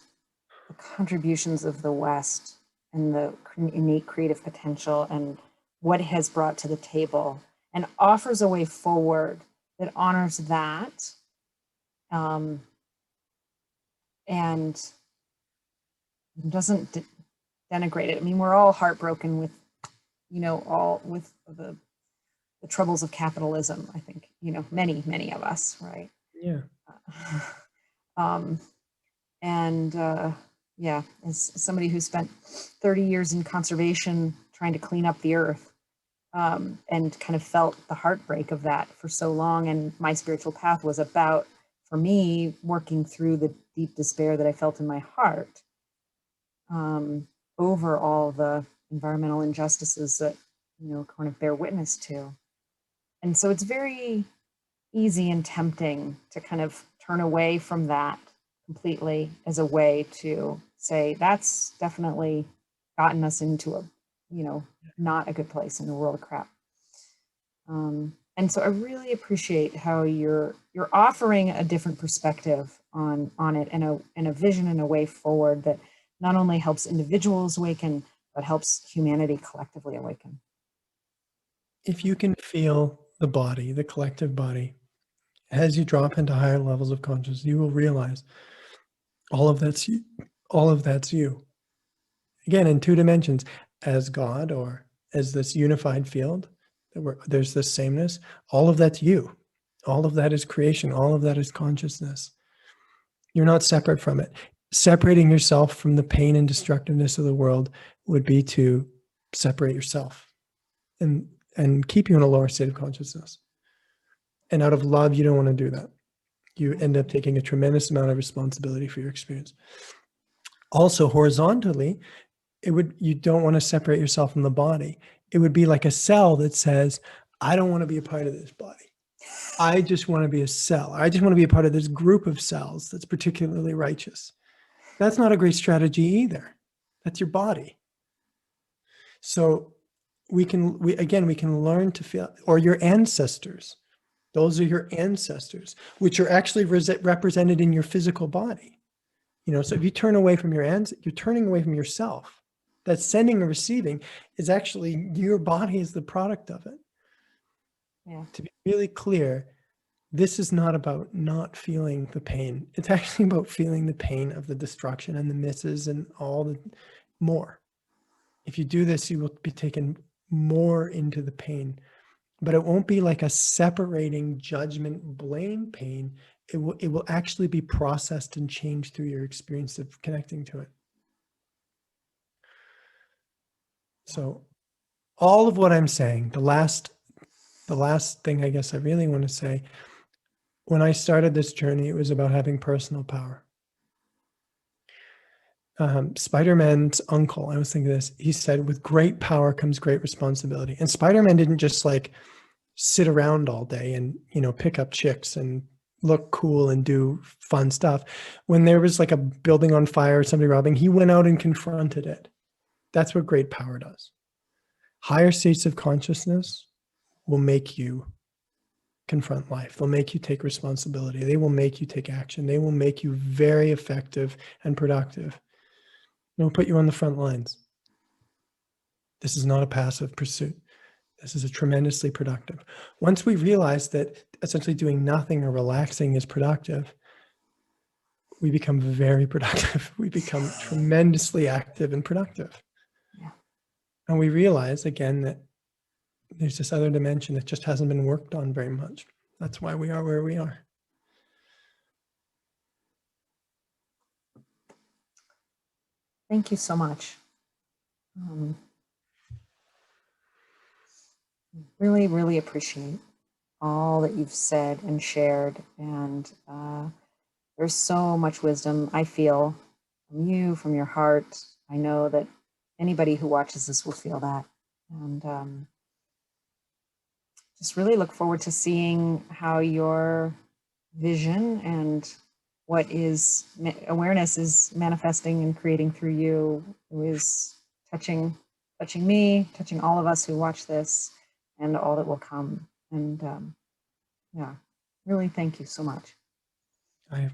the contributions of the West and the innate creative potential and what it has brought to the table, and offers a way forward that honors that, and doesn't denigrate it. I mean, we're all heartbroken with, all with the troubles of capitalism. I think, many of us, right? Yeah. Yeah, as somebody who spent 30 years in conservation trying to clean up the earth, and kind of felt the heartbreak of that for so long. And my spiritual path was about, for me, working through the deep despair that I felt in my heart, over all the environmental injustices that, kind of bear witness to. And so it's very easy and tempting to kind of turn away from that completely as a way to say that's definitely gotten us into a, not a good place in a world of crap. And so I really appreciate how you're offering a different perspective on it, and a vision and a way forward that not only helps individuals awaken, but helps humanity collectively awaken. If you can feel the body, the collective body, as you drop into higher levels of consciousness, you will realize all of that's you. All of that's you. Again, in two dimensions, as God or as this unified field, there's this sameness. All of that's you. All of that is creation. All of that is consciousness. You're not separate from it. Separating yourself from the pain and destructiveness of the world would be to separate yourself and keep you in a lower state of consciousness. And out of love, you don't want to do that. You end up taking a tremendous amount of responsibility for your experience. Also, horizontally, you don't want to separate yourself from the body. It would be like a cell that says, I don't want to be a part of this body. I just want to be a cell. I just want to be a part of this group of cells that's particularly righteous. That's not a great strategy either. That's your body. So we can learn to feel, or your ancestors. Those are your ancestors, which are actually represented in your physical body. So if you turn away from your ancestors, you're turning away from yourself. That sending and receiving is actually, your body is the product of it. Yeah. To be really clear, this is not about not feeling the pain. It's actually about feeling the pain of the destruction and the misses and all the more. If you do this, you will be taken more into the pain, but it won't be like a separating judgment, blame pain. It will actually be processed and changed through your experience of connecting to it. So all of what I'm saying, the last thing I guess I really want to say, when I started this journey, it was about having personal power. Spider-Man's uncle, I was thinking this, he said, with great power comes great responsibility. And Spider-Man didn't just like sit around all day and, pick up chicks and look cool and do fun stuff. When there was like a building on fire or somebody robbing, he went out and confronted it. That's what great power does. Higher states of consciousness will make you confront life. They'll make you take responsibility. They will make you take action. They will make you very effective and productive. They'll put you on the front lines. This is not a passive pursuit. This is a tremendously productive. Once we realize that essentially doing nothing or relaxing is productive, we become very productive. We become tremendously active and productive. Yeah. And we realize again that there's this other dimension that just hasn't been worked on very much. That's why we are where we are. Thank you so much. Really, really appreciate all that you've said and shared. And there's so much wisdom I feel from you, from your heart. I know that anybody who watches this will feel that. And just really look forward to seeing how your vision and what is awareness is manifesting and creating through you, who is touching me, touching all of us who watch this, and all that will come. And yeah, really thank you so much. I'm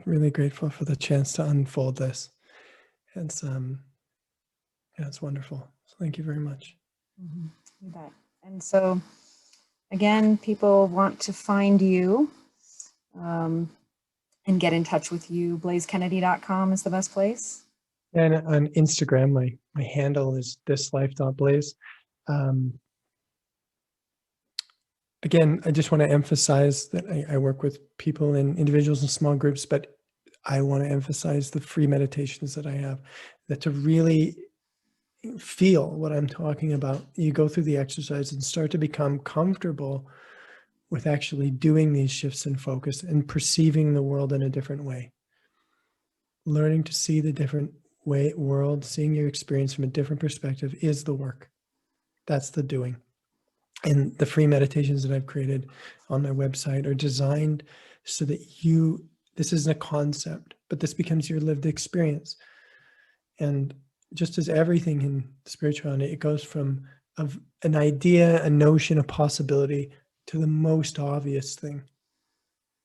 really grateful for the chance to unfold this. It's it's wonderful. So thank you very much. Mm-hmm. You bet. And so again, people want to find you and get in touch with you. BlaiseKennedy.com is the best place. And on Instagram, my handle is thislife.blaise. Again, I just want to emphasize that I work with people and individuals in small groups, but I want to emphasize the free meditations that I have, that to really feel what I'm talking about, you go through the exercise and start to become comfortable with actually doing these shifts in focus and perceiving the world in a different way. Learning to see the different world, seeing your experience from a different perspective is the work. That's the doing. And the free meditations that I've created on my website are designed so that this isn't a concept, but this becomes your lived experience. And just as everything in spirituality, it goes from an idea, a notion, a possibility to the most obvious thing.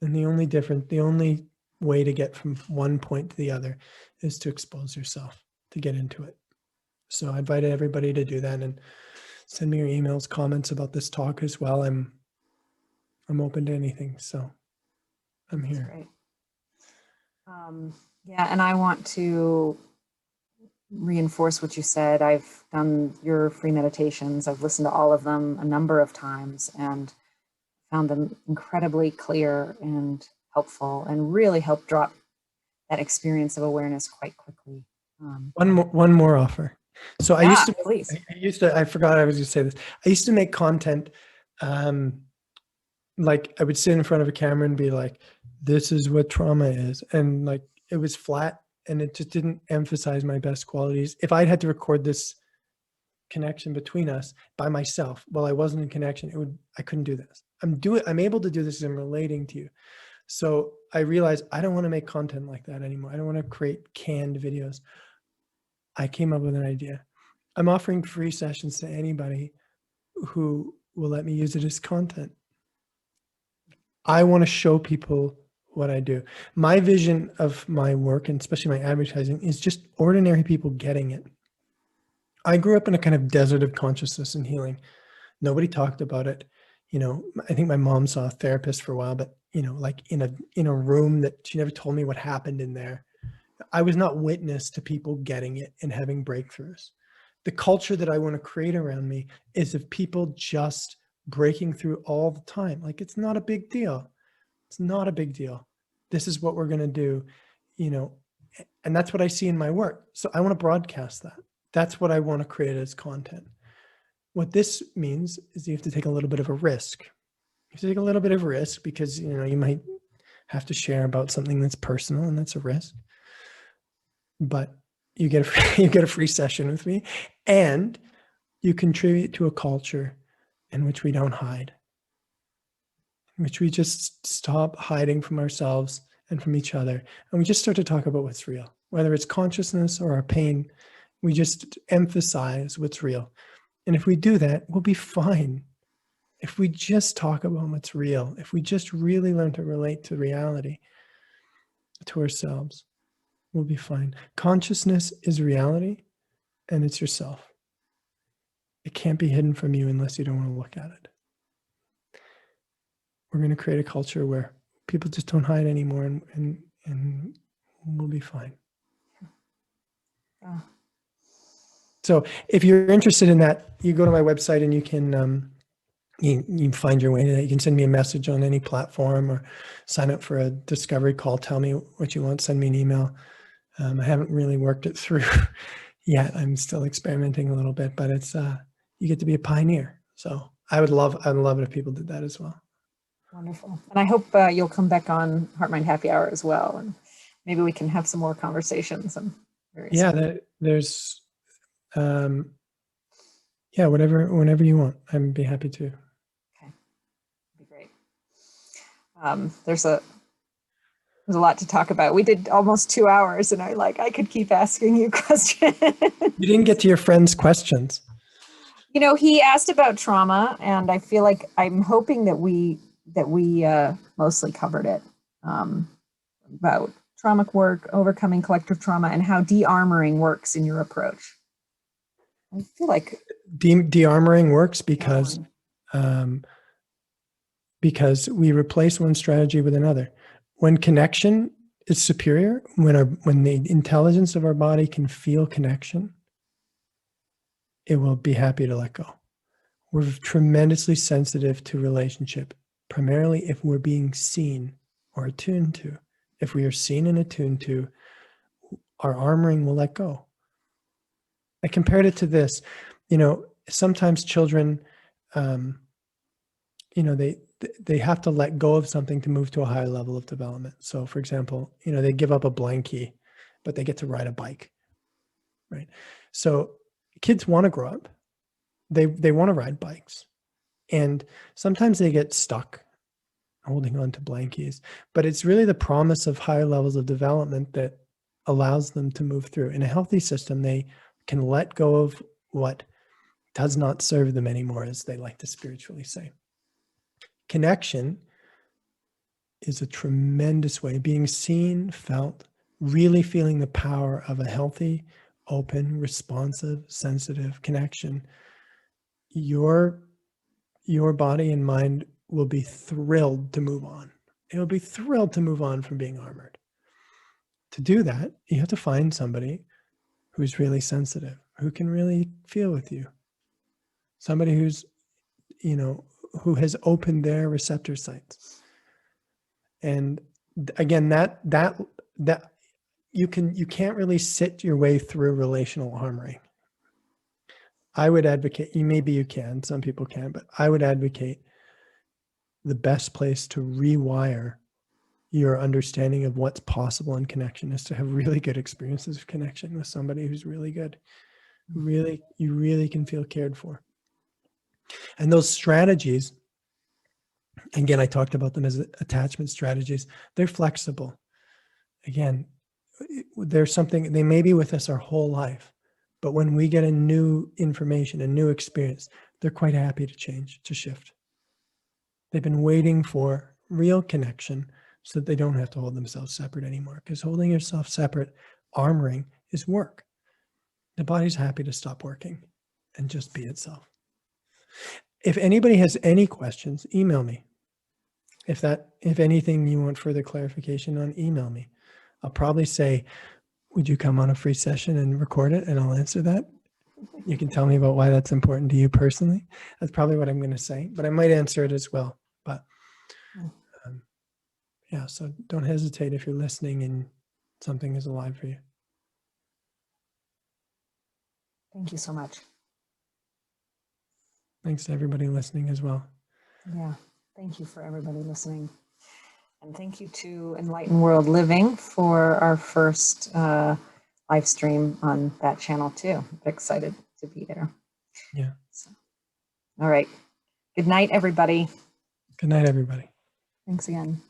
And the only way to get from one point to the other is to expose yourself, to get into it. So I invite everybody to do that, and send me your emails, comments about this talk as well. I'm open to anything, so I'm That's here. great. Yeah, and I want to reinforce what you said. I've done your free meditations. I've listened to all of them a number of times and found them incredibly clear and helpful, and really helped drop that experience of awareness quite quickly. One more offer. So Please. I forgot I was going to say this. I used to make content, like I would sit in front of a camera and be like, this is what trauma is. And like, it was flat and it just didn't emphasize my best qualities. If I'd had to record this connection between us by myself while I wasn't in connection, I couldn't do this. I'm able to do this as I'm relating to you. So I realized I don't want to make content like that anymore. I don't want to create canned videos. I came up with an idea. I'm offering free sessions to anybody who will let me use it as content. I want to show people what I do. My vision of my work, and especially my advertising, is just ordinary people getting it. I grew up in a kind of desert of consciousness and healing. Nobody talked about it. You know, I think my mom saw a therapist for a while, but you know, like in a room that she never told me what happened in there. I was not witness to people getting it and having breakthroughs. The culture that I want to create around me is of people just breaking through all the time. Like, it's not a big deal. It's not a big deal. This is what we're going to do, you know, and that's what I see in my work. So I want to broadcast that. That's what I want to create as content. What this means is you have to take a little bit of a risk. You have to take a little bit of a risk because, you know, you might have to share about something that's personal, and that's a risk. But you get a free session with me, and you contribute to a culture in which we don't hide, in which we just stop hiding from ourselves and from each other, and we just start to talk about what's real, whether it's consciousness or our pain. We just emphasize what's real, and if we do that, we'll be fine. If we just talk about what's real, if we just really learn to relate to reality, to ourselves, we'll be fine. Consciousness is reality, and it's yourself. It can't be hidden from you unless you don't want to look at it. We're going to create a culture where people just don't hide anymore, and we'll be fine. Oh. So if you're interested in that, you go to my website and you can you find your way to that. You can send me a message on any platform or sign up for a discovery call. Tell me what you want. Send me an email. I haven't really worked it through yet. I'm still experimenting a little bit, but it's you get to be a pioneer. So I'd love it if people did that as well. Wonderful. And I hope you'll come back on HeartMind Happy Hour as well, and maybe we can have some more conversations. And there's whenever you want, I'd be happy to. Okay, that'd be great. There's a lot to talk about. We did almost 2 hours, and I could keep asking you questions. You didn't get to your friend's questions. You know, he asked about trauma, and I feel like I'm hoping that we mostly covered it, about traumatic work, overcoming collective trauma, and how de-armoring works in your approach. I feel like de-armoring works because we replace one strategy with another. When connection is superior, when the intelligence of our body can feel connection, it will be happy to let go. We're tremendously sensitive to relationship, primarily if we're being seen or attuned to. If we are seen and attuned to, our armoring will let go. I compared it to this, you know, sometimes children, you know, they have to let go of something to move to a higher level of development. So for example, you know, they give up a blankie, but they get to ride a bike, right? So kids want to grow up. They want to ride bikes. And sometimes they get stuck holding on to blankies. But it's really the promise of higher levels of development that allows them to move through. In a healthy system, they can let go of what does not serve them anymore, as they like to spiritually say. Connection is a tremendous way, being seen, felt, really feeling the power of a healthy, open, responsive, sensitive connection. Your body and mind will be thrilled to move on. It will be thrilled to move on from being armored. To do that, you have to find somebody who's really sensitive, who can really feel with you. Somebody who's, who has opened their receptor sites. And again, that you can't really sit your way through relational armoring. I would advocate, maybe you can, some people can, but I would advocate the best place to rewire your understanding of what's possible in connection is to have really good experiences of connection with somebody who's really good, you really can feel cared for. And those strategies, again, I talked about them as attachment strategies. They're flexible. Again, there's something, they may be with us our whole life, but when we get a new information, a new experience, they're quite happy to change, to shift. They've been waiting for real connection so that they don't have to hold themselves separate anymore, because holding yourself separate, armoring, is work. The body's happy to stop working and just be itself. If anybody has any questions, email me. If anything you want further clarification on, email me. I'll probably say, would you come on a free session and record it, and I'll answer that. You can tell me about why that's important to you personally. That's probably what I'm going to say, but I might answer it as well. But yeah, so don't hesitate if you're listening and something is alive for you. Thank you so much. Thanks to everybody listening as well. Yeah, thank you for everybody listening. And thank you to Enlightened World Living for our first live stream on that channel too. I'm excited to be there. Yeah. So, all right. Good night, everybody. Good night, everybody. Thanks again.